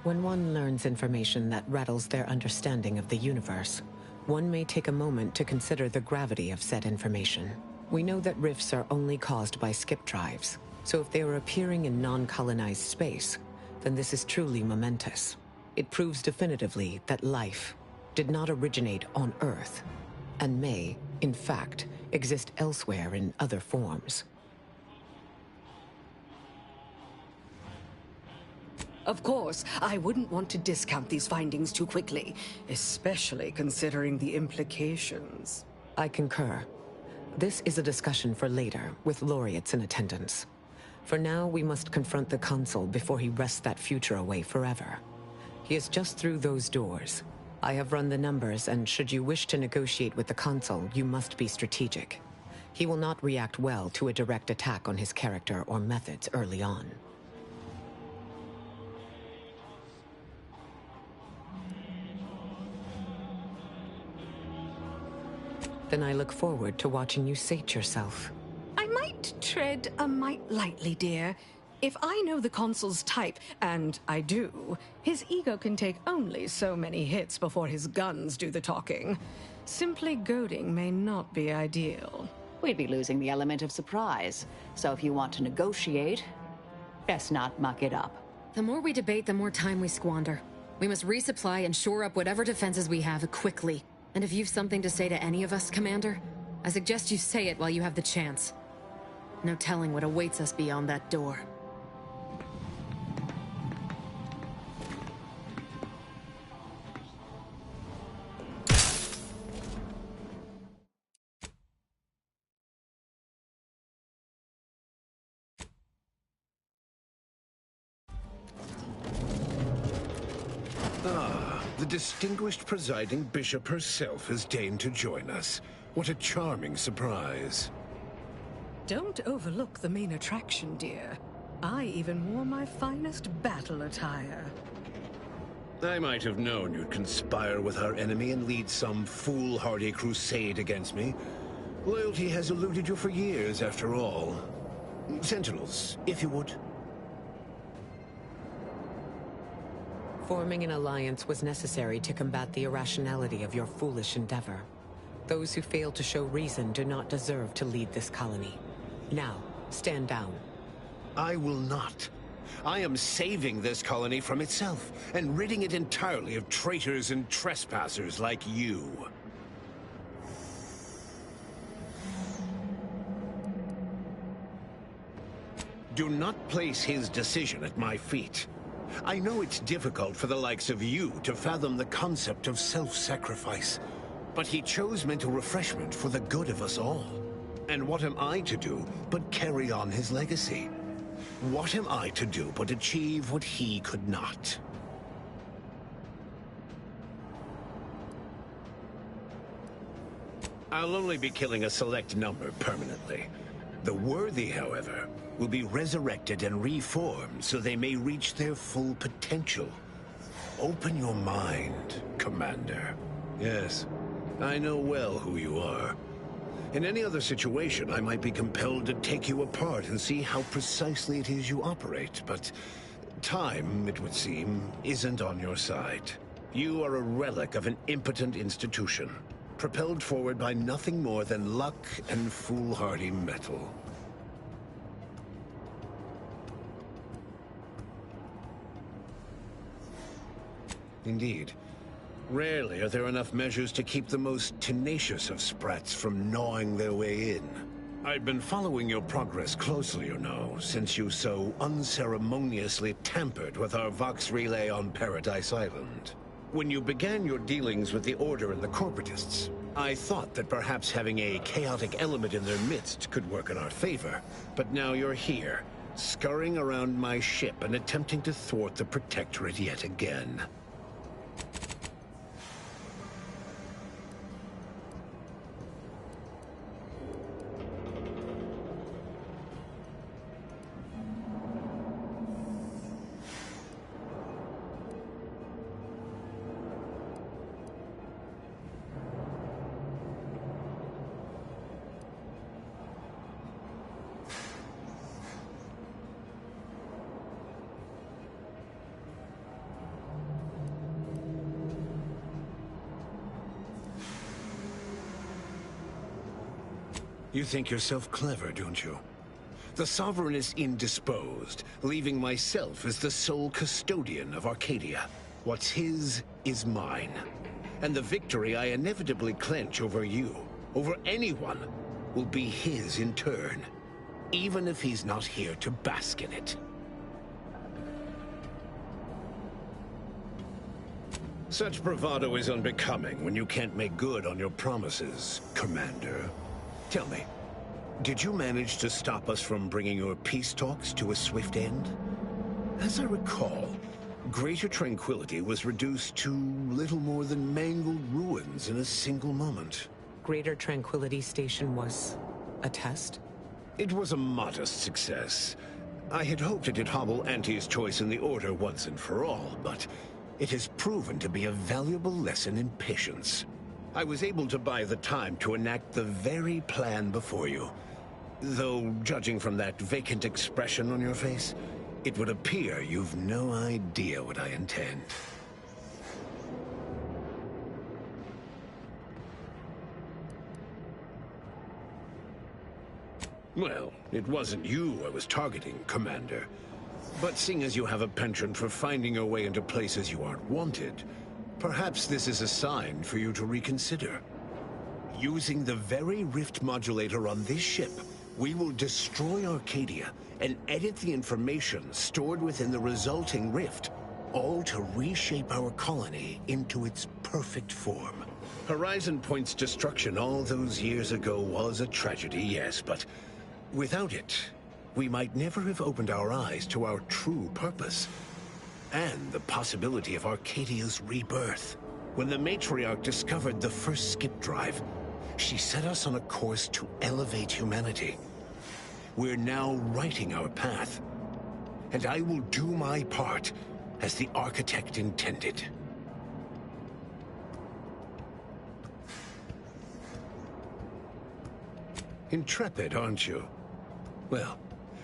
When one learns information that rattles their understanding of the universe, one may take a moment to consider the gravity of said information. We know that rifts are only caused by skip drives, so if they are appearing in non-colonized space, then this is truly momentous. It proves definitively that life did not originate on Earth, and may, in fact, exist elsewhere in other forms. Of course, I wouldn't want to discount these findings too quickly, especially considering the implications. I concur. This is a discussion for later, with laureates in attendance. For now, we must confront the Consul before he wrests that future away forever. He is just through those doors. I have run the numbers, and should you wish to negotiate with the Consul, you must be strategic. He will not react well to a direct attack on his character or methods early on. Then I look forward to watching you sate yourself. I might tread a mite lightly, dear. If I know the Consul's type, and I do, his ego can take only so many hits before his guns do the talking. Simply goading may not be ideal. We'd be losing the element of surprise. So if you want to negotiate, best not muck it up. The more we debate, the more time we squander. We must resupply and shore up whatever defenses we have quickly. And if you've something to say to any of us, Commander, I suggest you say it while you have the chance. No telling what awaits us beyond that door. The distinguished presiding bishop herself has deigned to join us. What a charming surprise. Don't overlook the main attraction, dear. I even wore my finest battle attire. I might have known you'd conspire with our enemy and lead some foolhardy crusade against me. Loyalty has eluded you for years, after all. Sentinels, if you would. Forming an alliance was necessary to combat the irrationality of your foolish endeavor. Those who fail to show reason do not deserve to lead this colony. Now, stand down. I will not. I am saving this colony from itself, and ridding it entirely of traitors and trespassers like you. Do not place his decision at my feet. I know it's difficult for the likes of you to fathom the concept of self-sacrifice, but he chose mental refreshment for the good of us all. And what am I to do but carry on his legacy? What am I to do but achieve what he could not? I'll only be killing a select number permanently. The worthy, however, will be resurrected and reformed so they may reach their full potential. Open your mind, Commander. Yes, I know well who you are. In any other situation, I might be compelled to take you apart and see how precisely it is you operate, but time, it would seem, isn't on your side. You are a relic of an impotent institution, propelled forward by nothing more than luck and foolhardy metal. Indeed. Rarely are there enough measures to keep the most tenacious of sprats from gnawing their way in. I've been following your progress closely, you know, since you so unceremoniously tampered with our Vox relay on Paradise Island. When you began your dealings with the Order and the Corporatists, I thought that perhaps having a chaotic element in their midst could work in our favor. But now you're here, scurrying around my ship and attempting to thwart the Protectorate yet again. You think yourself clever, don't you? The Sovereign is indisposed, leaving myself as the sole custodian of Arcadia. What's his is mine. And the victory I inevitably clench over you, over anyone, will be his in turn, even if he's not here to bask in it. Such bravado is unbecoming when you can't make good on your promises, Commander. Tell me, did you manage to stop us from bringing your peace talks to a swift end? As I recall, Greater Tranquility was reduced to little more than mangled ruins in a single moment. Greater Tranquility Station was a test? It was a modest success. I had hoped it'd hobble Anti's choice in the Order once and for all, but it has proven to be a valuable lesson in patience. I was able to buy the time to enact the very plan before you. Though, judging from that vacant expression on your face, it would appear you've no idea what I intend. Well, it wasn't you I was targeting, Commander. But seeing as you have a penchant for finding your way into places you aren't wanted, Perhaps this is a sign for you to reconsider. Using the very rift modulator on this ship, we will destroy Arcadia and edit the information stored within the resulting rift, all to reshape our colony into its perfect form. Horizon Point's destruction all those years ago was a tragedy, yes, but without it, we might never have opened our eyes to our true purpose and the possibility of Arcadia's rebirth. When the matriarch discovered the first skip drive, she set us on a course to elevate humanity. We're now writing our path, and I will do my part as the architect intended. Intrepid, aren't you? Well,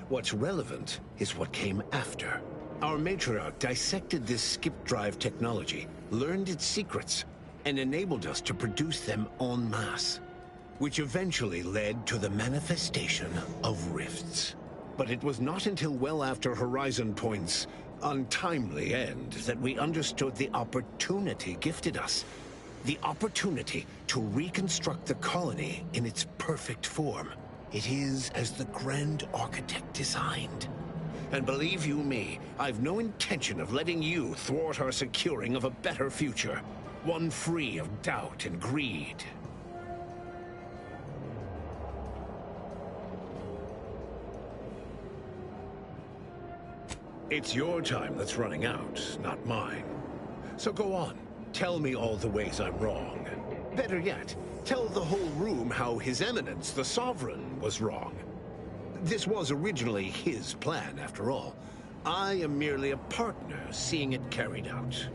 what's relevant is what came after. Our matriarch dissected this skip drive technology, learned its secrets, and enabled us to produce them en masse, which eventually led to the manifestation of rifts. But it was not until well after Horizon Point's untimely end that we understood the opportunity gifted us. The opportunity to reconstruct the colony in its perfect form. It is as the Grand Architect designed. And believe you me, I've no intention of letting you thwart our securing of a better future. One free of doubt and greed. It's your time that's running out, not mine. So go on, tell me all the ways I'm wrong. Better yet, tell the whole room how His Eminence, the Sovereign, was wrong. This was originally his plan, after all. I am merely a partner, seeing it carried out.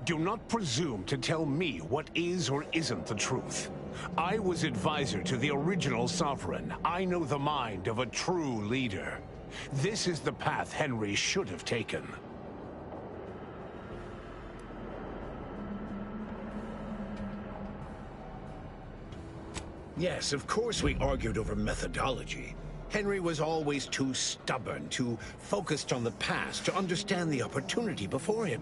Do not presume to tell me what is or isn't the truth. I was advisor to the original Sovereign. I know the mind of a true leader. This is the path Henry should have taken. Yes, of course we argued over methodology. Henry was always too stubborn, too focused on the past to understand the opportunity before him.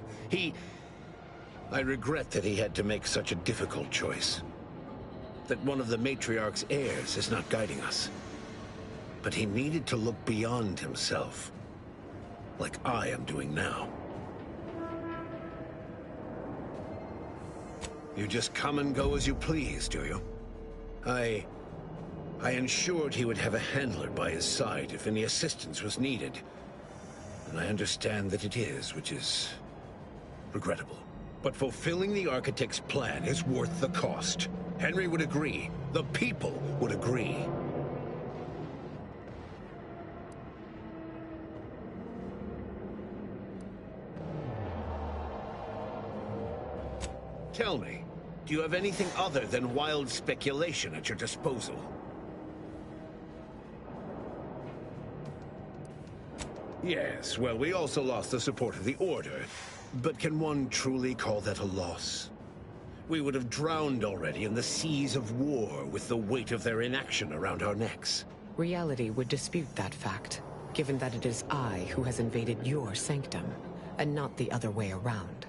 I regret that he had to make such a difficult choice. That one of the matriarch's heirs is not guiding us. But he needed to look beyond himself, like I am doing now. You just come and go as you please, do you? I ensured he would have a handler by his side if any assistance was needed. And I understand that it is, which is regrettable. But fulfilling the Architect's plan is worth the cost. Henry would agree. The people would agree. Tell me, do you have anything other than wild speculation at your disposal? Yes, well, we also lost the support of the Order. But can one truly call that a loss? We would have drowned already in the seas of war with the weight of their inaction around our necks. Reality would dispute that fact, given that it is I who has invaded your sanctum, and not the other way around.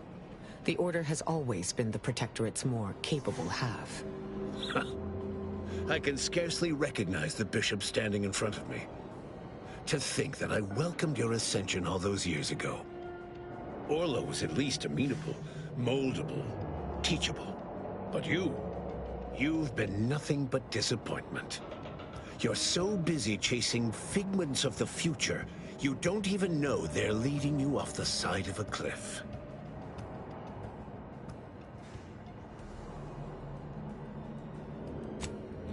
The Order has always been the Protectorate's more capable half. I can scarcely recognize the Bishop standing in front of me. To think that I welcomed your ascension all those years ago. Orla was at least amenable, moldable, teachable. But you've been nothing but disappointment. You're so busy chasing figments of the future, you don't even know they're leading you off the side of a cliff.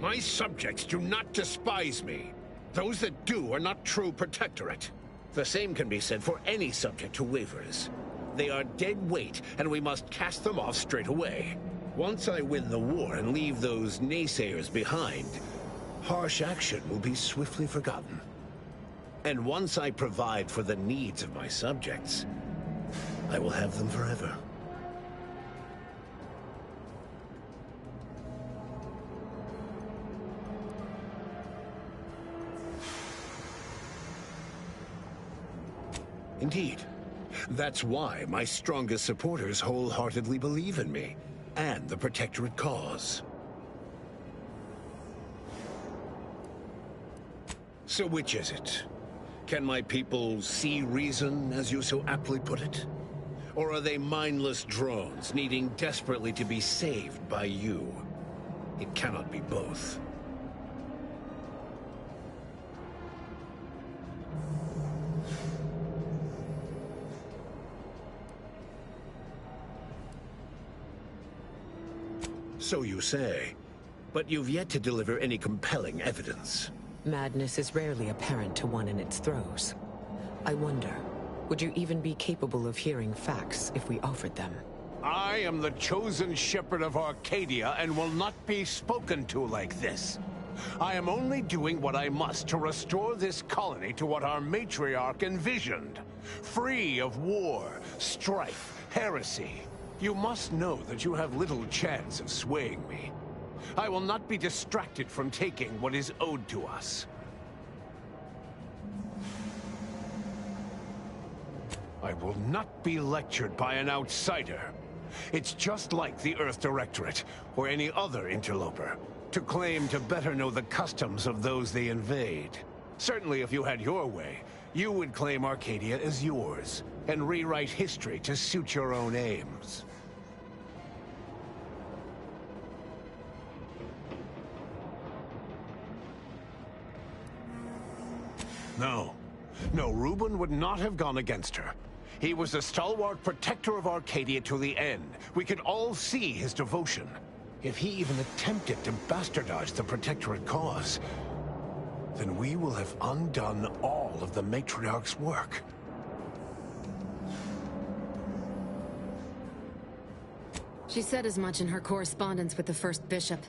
My subjects do not despise me. Those that do are not true Protectorate. The same can be said for any subject who wavers. They are dead weight, and we must cast them off straight away. Once I win the war and leave those naysayers behind, harsh action will be swiftly forgotten. And once I provide for the needs of my subjects, I will have them forever. Indeed. That's why my strongest supporters wholeheartedly believe in me, and the Protectorate cause. So which is it? Can my people see reason, as you so aptly put it? Or are they mindless drones needing desperately to be saved by you? It cannot be both. So you say, but you've yet to deliver any compelling evidence. Madness is rarely apparent to one in its throes. I wonder, would you even be capable of hearing facts if we offered them? I am the chosen shepherd of Arcadia and will not be spoken to like this. I am only doing what I must to restore this colony to what our matriarch envisioned. Free of war, strife, heresy. You must know that you have little chance of swaying me. I will not be distracted from taking what is owed to us. I will not be lectured by an outsider. It's just like the Earth Directorate, or any other interloper, to claim to better know the customs of those they invade. Certainly if you had your way, you would claim Arcadia as yours, and rewrite history to suit your own aims. No. No, Reuben would not have gone against her. He was a stalwart protector of Arcadia to the end. We could all see his devotion. If he even attempted to bastardize the Protectorate cause, then we will have undone all of the Matriarch's work. She said as much in her correspondence with the First Bishop,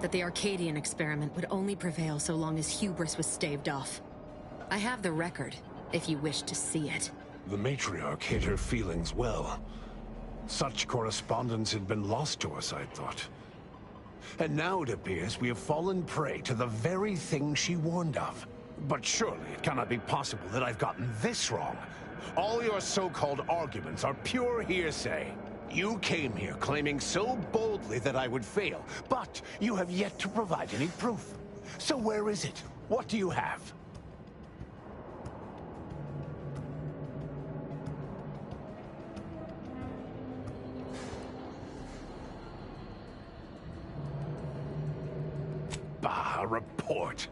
that the Arcadian experiment would only prevail so long as hubris was staved off. I have the record, if you wish to see it. The Matriarch hid her feelings well. Such correspondence had been lost to us, I thought. And now it appears we have fallen prey to the very thing she warned of. But surely it cannot be possible that I've gotten this wrong. All your so-called arguments are pure hearsay. You came here claiming so boldly that I would fail, but you have yet to provide any proof. So where is it? What do you have? Bah, a report.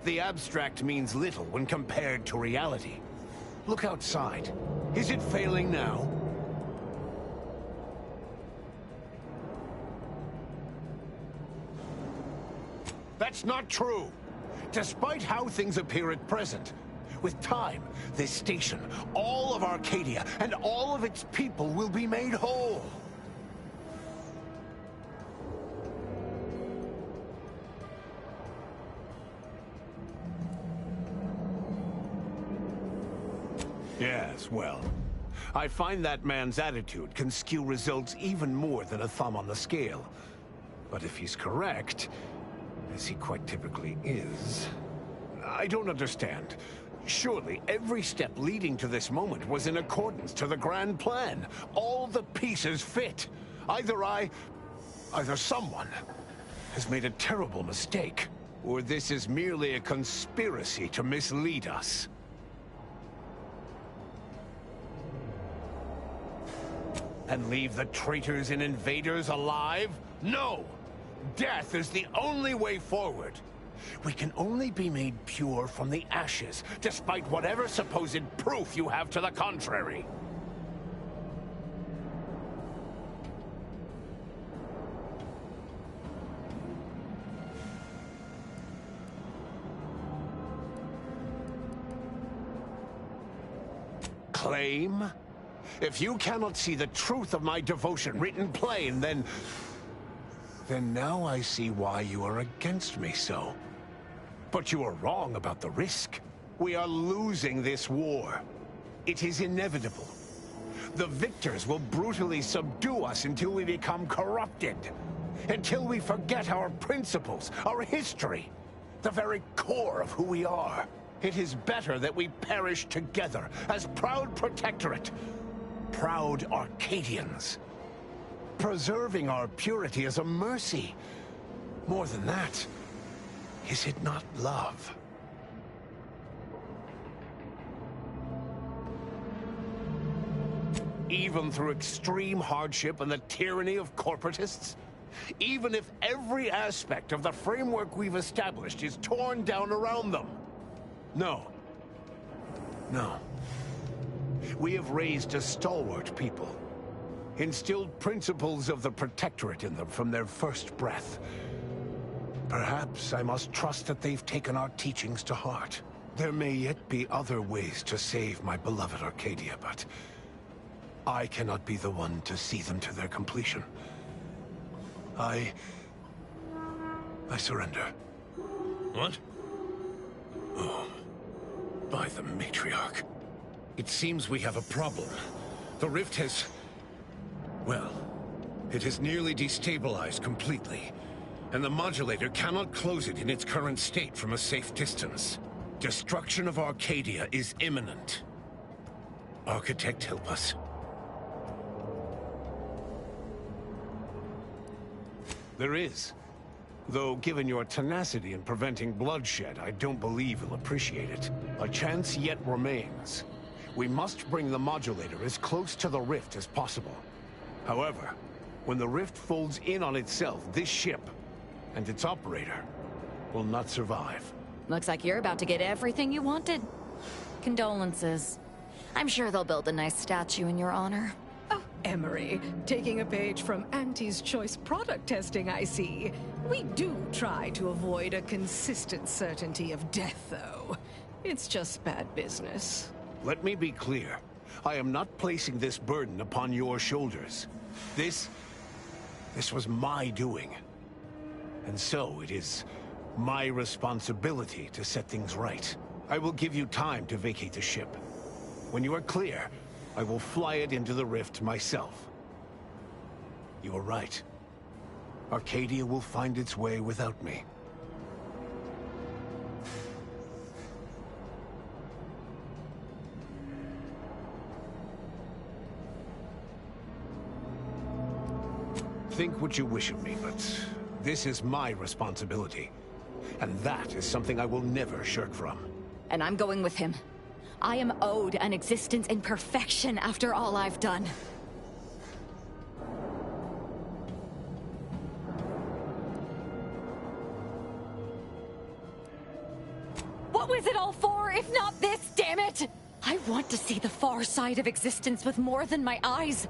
The abstract means little when compared to reality. Look outside. Is it failing now? That's not true. Despite how things appear at present, with time, this station, all of Arcadia, and all of its people will be made whole. Yes, well, I find that man's attitude can skew results even more than a thumb on the scale. But if he's correct, as he quite typically is, I don't understand. Surely every step leading to this moment was in accordance to the grand plan. All the pieces fit. Either someone has made a terrible mistake, or this is merely a conspiracy to mislead us. And leave the traitors and invaders alive? No! Death is the only way forward. We can only be made pure from the ashes, despite whatever supposed proof you have to the contrary. Claim? If you cannot see the truth of my devotion written plain, then now I see why you are against me so. But you are wrong about the risk. We are losing this war. It is inevitable. The victors will brutally subdue us until we become corrupted. Until we forget our principles, our history, the very core of who we are. It is better that we perish together as proud protectorate, proud Arcadians. Preserving our purity is a mercy. More than that, is it not love? Even through extreme hardship and the tyranny of corporatists? Even if every aspect of the framework we've established is torn down around them? No. No. We have raised a stalwart people, instilled principles of the Protectorate in them from their first breath. Perhaps I must trust that they've taken our teachings to heart. There may yet be other ways to save my beloved Arcadia, but I cannot be the one to see them to their completion. I surrender. What? Oh, by the matriarch. It seems we have a problem. The rift has... well, it has nearly destabilized completely, and the modulator cannot close it in its current state from a safe distance. Destruction of Arcadia is imminent. Architect, help us. There is. Though, given your tenacity in preventing bloodshed, I don't believe you'll appreciate it. A chance yet remains. We must bring the modulator as close to the rift as possible. However, when the rift folds in on itself, this ship and its operator will not survive. Looks like you're about to get everything you wanted. Condolences. I'm sure they'll build a nice statue in your honor. Oh, Emery, taking a page from Auntie's choice product testing, I see. We do try to avoid a consistent certainty of death, though. It's just bad business. Let me be clear. I am not placing this burden upon your shoulders. This was my doing. And so it is my responsibility to set things right. I will give you time to vacate the ship. When you are clear, I will fly it into the rift myself. You are right. Arcadia will find its way without me. Think what you wish of me, but this is my responsibility. And that is something I will never shirk from. And I'm going with him. I am owed an existence in perfection after all I've done. What was it all for, if not this, damn it? I want to see the far side of existence with more than my eyes.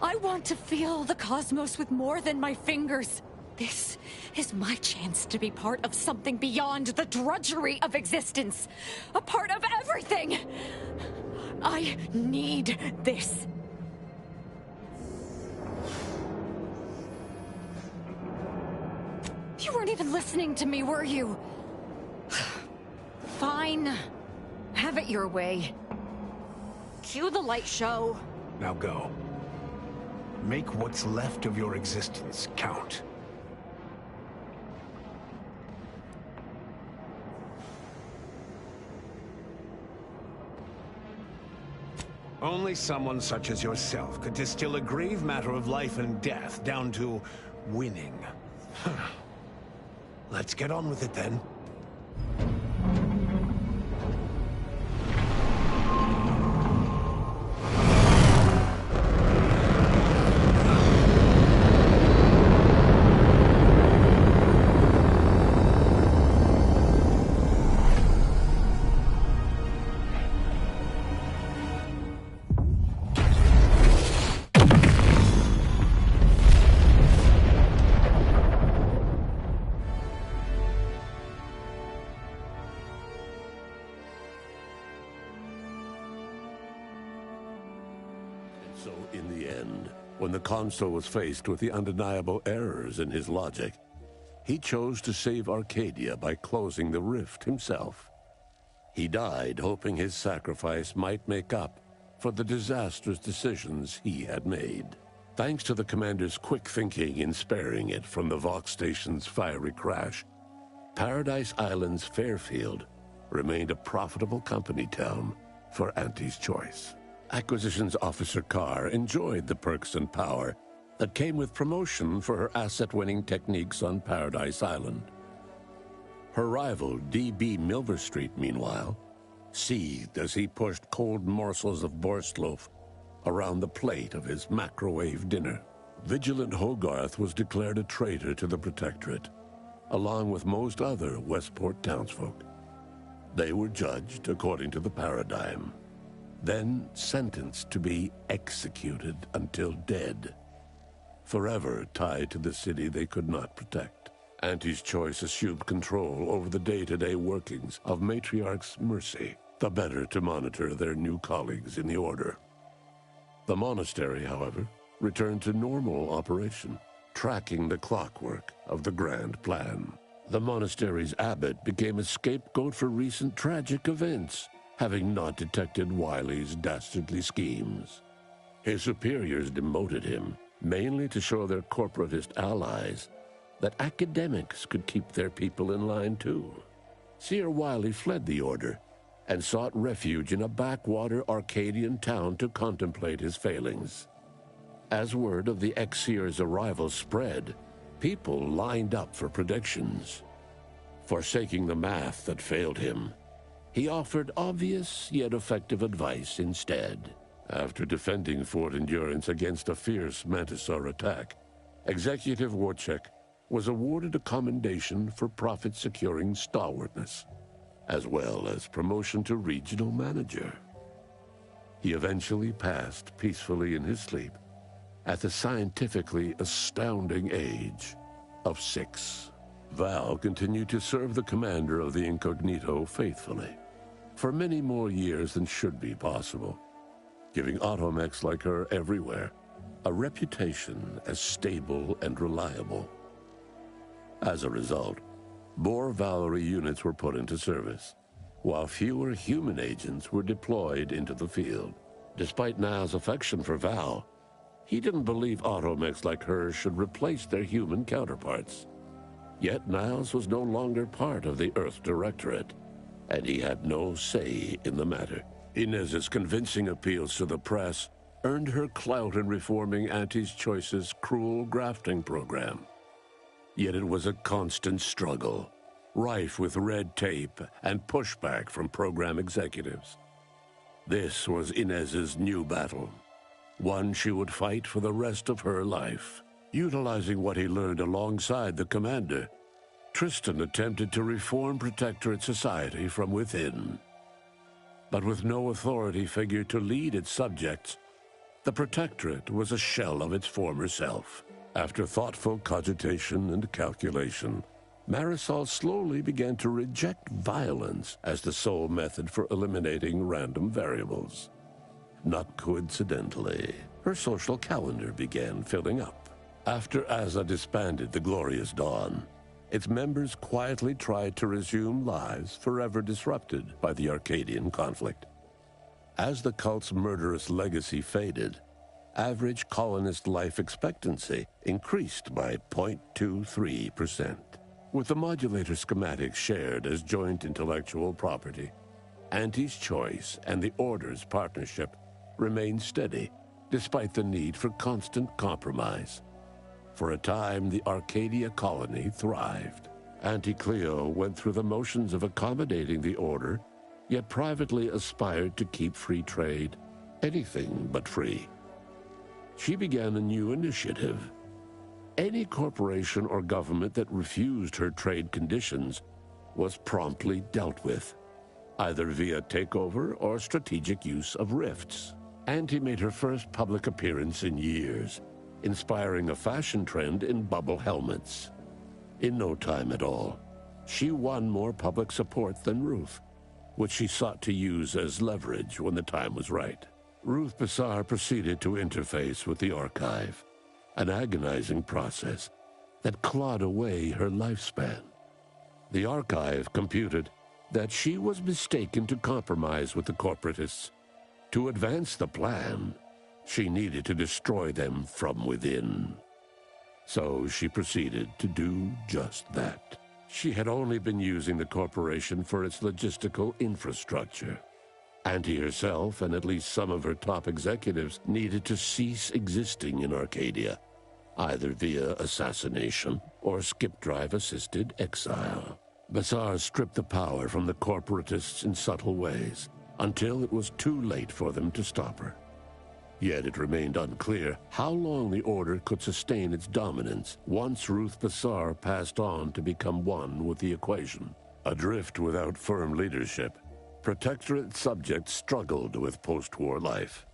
I want to feel the cosmos with more than my fingers. This is my chance to be part of something beyond the drudgery of existence. A part of everything. I need this. You weren't even listening to me, were you? Fine. Have it your way. Cue the light show. Now go. Make what's left of your existence count. Only someone such as yourself could distill a grave matter of life and death down to winning. Let's get on with it then. So, in the end, when the Consul was faced with the undeniable errors in his logic, he chose to save Arcadia by closing the rift himself. He died hoping his sacrifice might make up for the disastrous decisions he had made. Thanks to the Commander's quick thinking in sparing it from the Vox Station's fiery crash, Paradise Island's Fairfield remained a profitable company town for Auntie's Choice. Acquisitions Officer Carr enjoyed the perks and power that came with promotion for her asset-winning techniques on Paradise Island. Her rival, D.B. Milverstreet, meanwhile, seethed as he pushed cold morsels of borsloaf around the plate of his microwave dinner. Vigilant Hogarth was declared a traitor to the Protectorate, along with most other Westport townsfolk. They were judged according to the paradigm, then sentenced to be executed until dead, forever tied to the city they could not protect. Auntie's Choice assumed control over the day-to-day workings of Matriarch's Mercy, the better to monitor their new colleagues in the Order. The monastery, however, returned to normal operation, tracking the clockwork of the grand plan. The monastery's abbot became a scapegoat for recent tragic events, having not detected Wiley's dastardly schemes. His superiors demoted him, mainly to show their corporatist allies that academics could keep their people in line too. Seer Wiley fled the Order and sought refuge in a backwater Arcadian town to contemplate his failings. As word of the ex-seer's arrival spread, people lined up for predictions. Forsaking the math that failed him, he offered obvious yet effective advice instead. After defending Fort Endurance against a fierce Mantisaur attack, Executive Warchek was awarded a commendation for profit-securing stalwartness, as well as promotion to regional manager. He eventually passed peacefully in his sleep at the scientifically astounding age of 6. Val continued to serve the commander of the Incognito faithfully for many more years than should be possible, giving automechs like her everywhere a reputation as stable and reliable. As a result, more Valerie units were put into service, while fewer human agents were deployed into the field. Despite Niles' affection for Val, he didn't believe automechs like her should replace their human counterparts. Yet Niles was no longer part of the Earth Directorate, and he had no say in the matter. Inez's convincing appeals to the press earned her clout in reforming Auntie's Choice's cruel grafting program. Yet it was a constant struggle, rife with red tape and pushback from program executives. This was Inez's new battle, one she would fight for the rest of her life. Utilizing what he learned alongside the commander, Tristan attempted to reform Protectorate society from within. But with no authority figure to lead its subjects, the Protectorate was a shell of its former self. After thoughtful cogitation and calculation, Marisol slowly began to reject violence as the sole method for eliminating random variables. Not coincidentally, her social calendar began filling up. After Azza disbanded the Glorious Dawn, its members quietly tried to resume lives forever disrupted by the Arcadian conflict. As the cult's murderous legacy faded, average colonist life expectancy increased by 0.23%. With the modulator schematics shared as joint intellectual property, Auntie's Choice and the Order's partnership remained steady, despite the need for constant compromise. For a time, the Arcadia colony thrived. Auntie Cleo went through the motions of accommodating the Order, yet privately aspired to keep free trade anything but free. She began a new initiative. Any corporation or government that refused her trade conditions was promptly dealt with, either via takeover or strategic use of rifts. Auntie made her first public appearance in years, inspiring a fashion trend in bubble helmets. In no time at all, she won more public support than Ruth, which she sought to use as leverage when the time was right. Ruth Bassar proceeded to interface with the archive, an agonizing process that clawed away her lifespan. The archive computed that she was mistaken to compromise with the corporatists. To advance the plan, she needed to destroy them from within. So she proceeded to do just that. She had only been using the corporation for its logistical infrastructure. Auntie herself and at least some of her top executives needed to cease existing in Arcadia, either via assassination or skip-drive-assisted exile. Bassar stripped the power from the corporatists in subtle ways, until it was too late for them to stop her. Yet it remained unclear how long the Order could sustain its dominance once Ruth Bassar passed on to become one with the equation. Adrift without firm leadership, Protectorate subjects struggled with post-war life.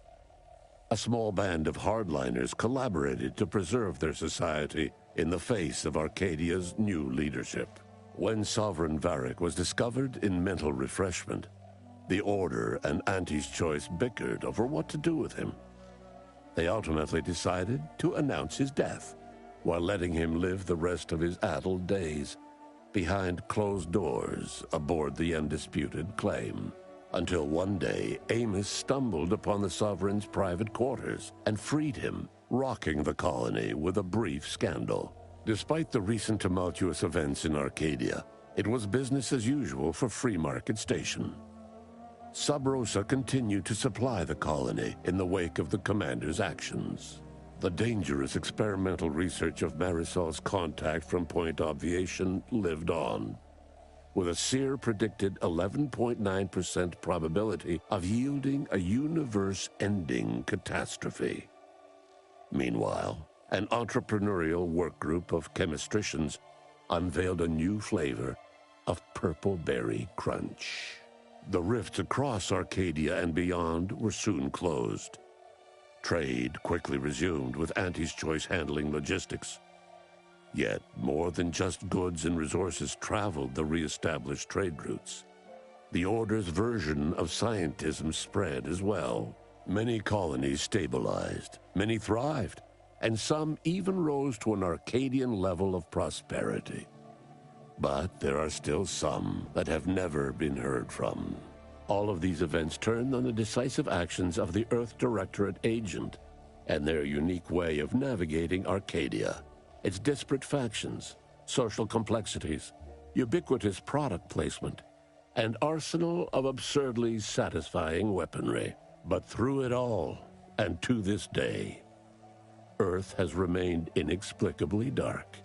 A small band of hardliners collaborated to preserve their society in the face of Arcadia's new leadership. When Sovereign Varric was discovered in mental refreshment, the Order and Auntie's Choice bickered over what to do with him. They ultimately decided to announce his death, while letting him live the rest of his addled days behind closed doors aboard the undisputed claim. Until one day, Amos stumbled upon the Sovereign's private quarters and freed him, rocking the colony with a brief scandal. Despite the recent tumultuous events in Arcadia, it was business as usual for Free Market Station. Sub Rosa continued to supply the colony in the wake of the commander's actions. The dangerous experimental research of Marisol's contact from Point Obviation lived on, with a Seer predicted 11.9% probability of yielding a universe-ending catastrophe. Meanwhile, an entrepreneurial work group of chemistricians unveiled a new flavor of Purple Berry Crunch. The rifts across Arcadia and beyond were soon closed. Trade quickly resumed, with Auntie's Choice handling logistics. Yet, more than just goods and resources traveled the re-established trade routes. The Order's version of scientism spread as well. Many colonies stabilized, many thrived, and some even rose to an Arcadian level of prosperity. But there are still some that have never been heard from. All of these events turned on the decisive actions of the Earth Directorate agent and their unique way of navigating Arcadia, its disparate factions, social complexities, ubiquitous product placement, and arsenal of absurdly satisfying weaponry. But through it all, and to this day, Earth has remained inexplicably dark.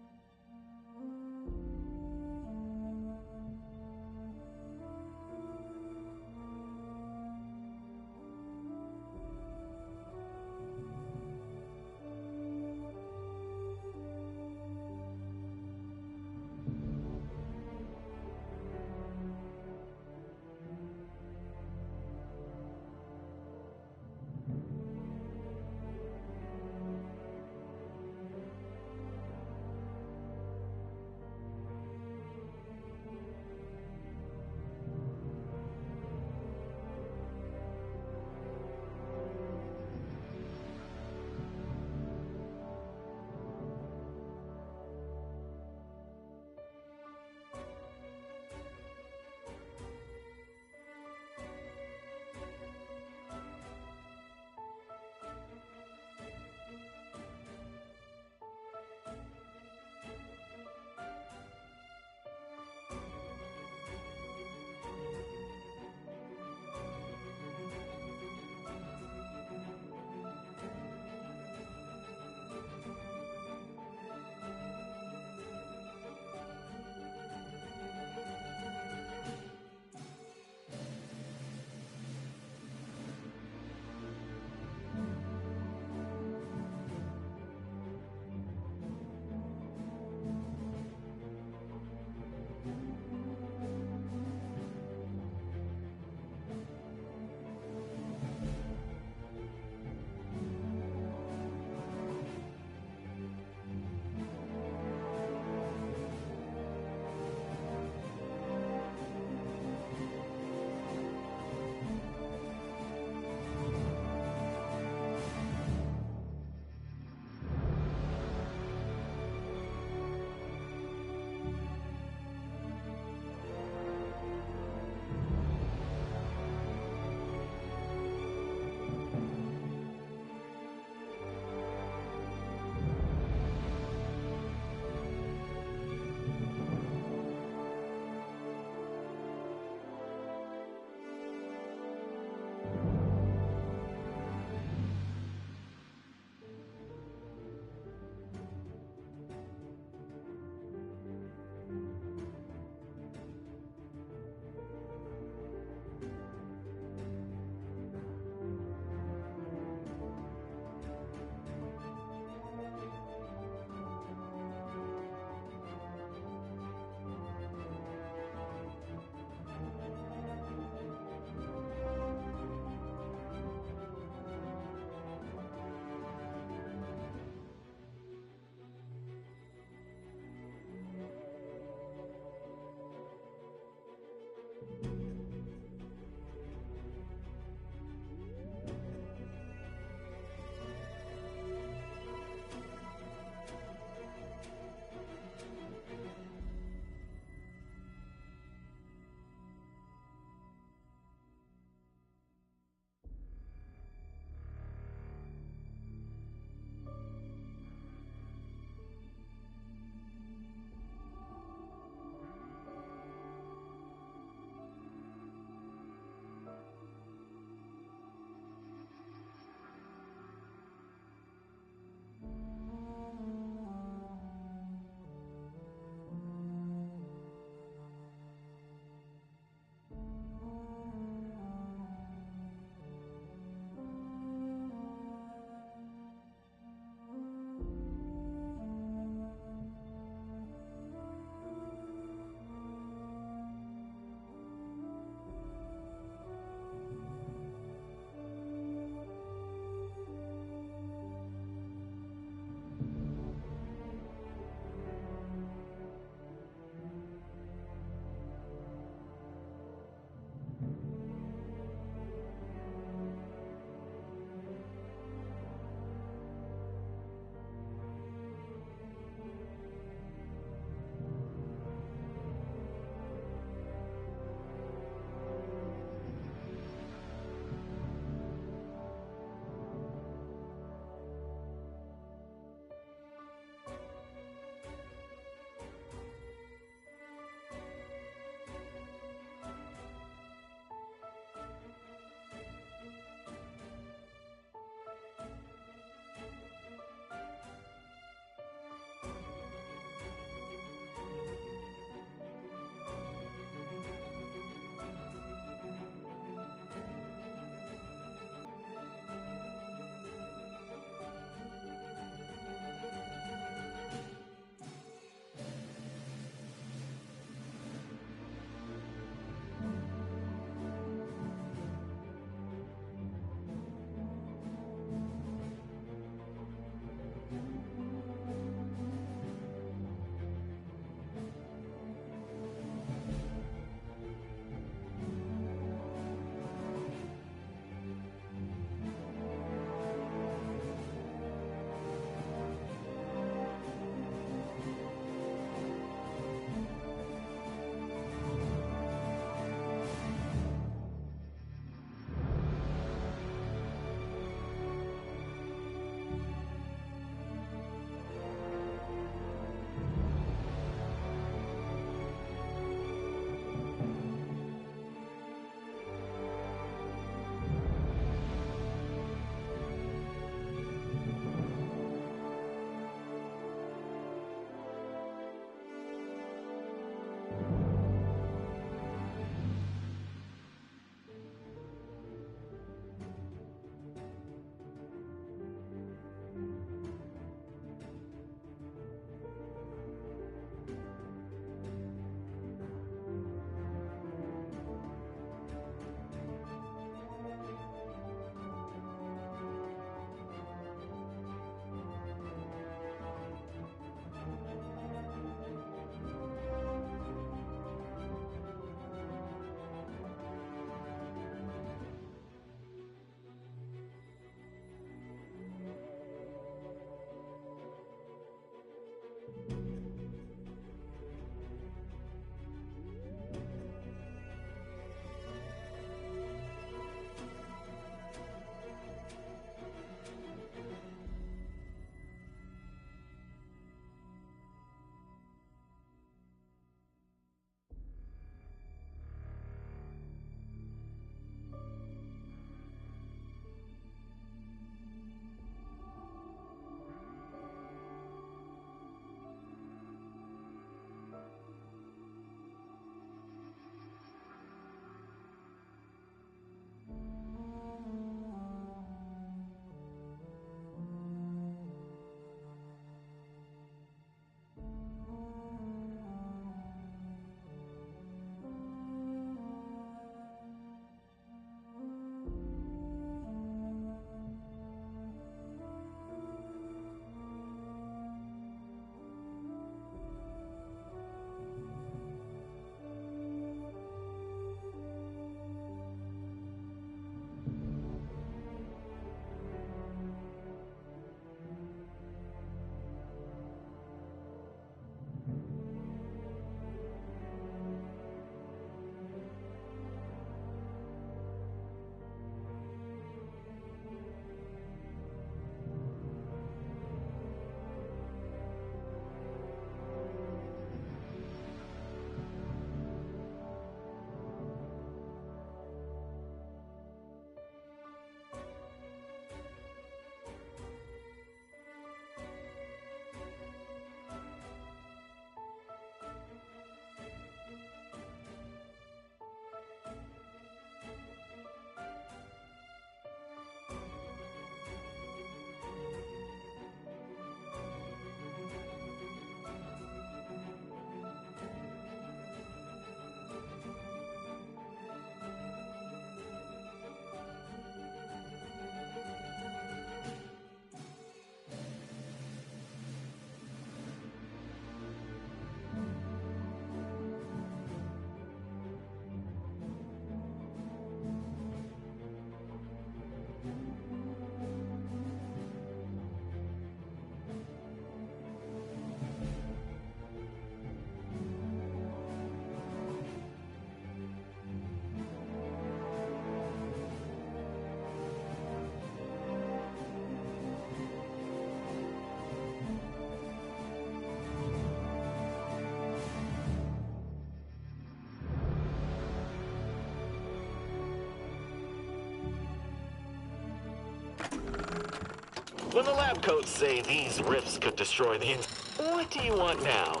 When the lab coats say these rifts could destroy the... What do you want now?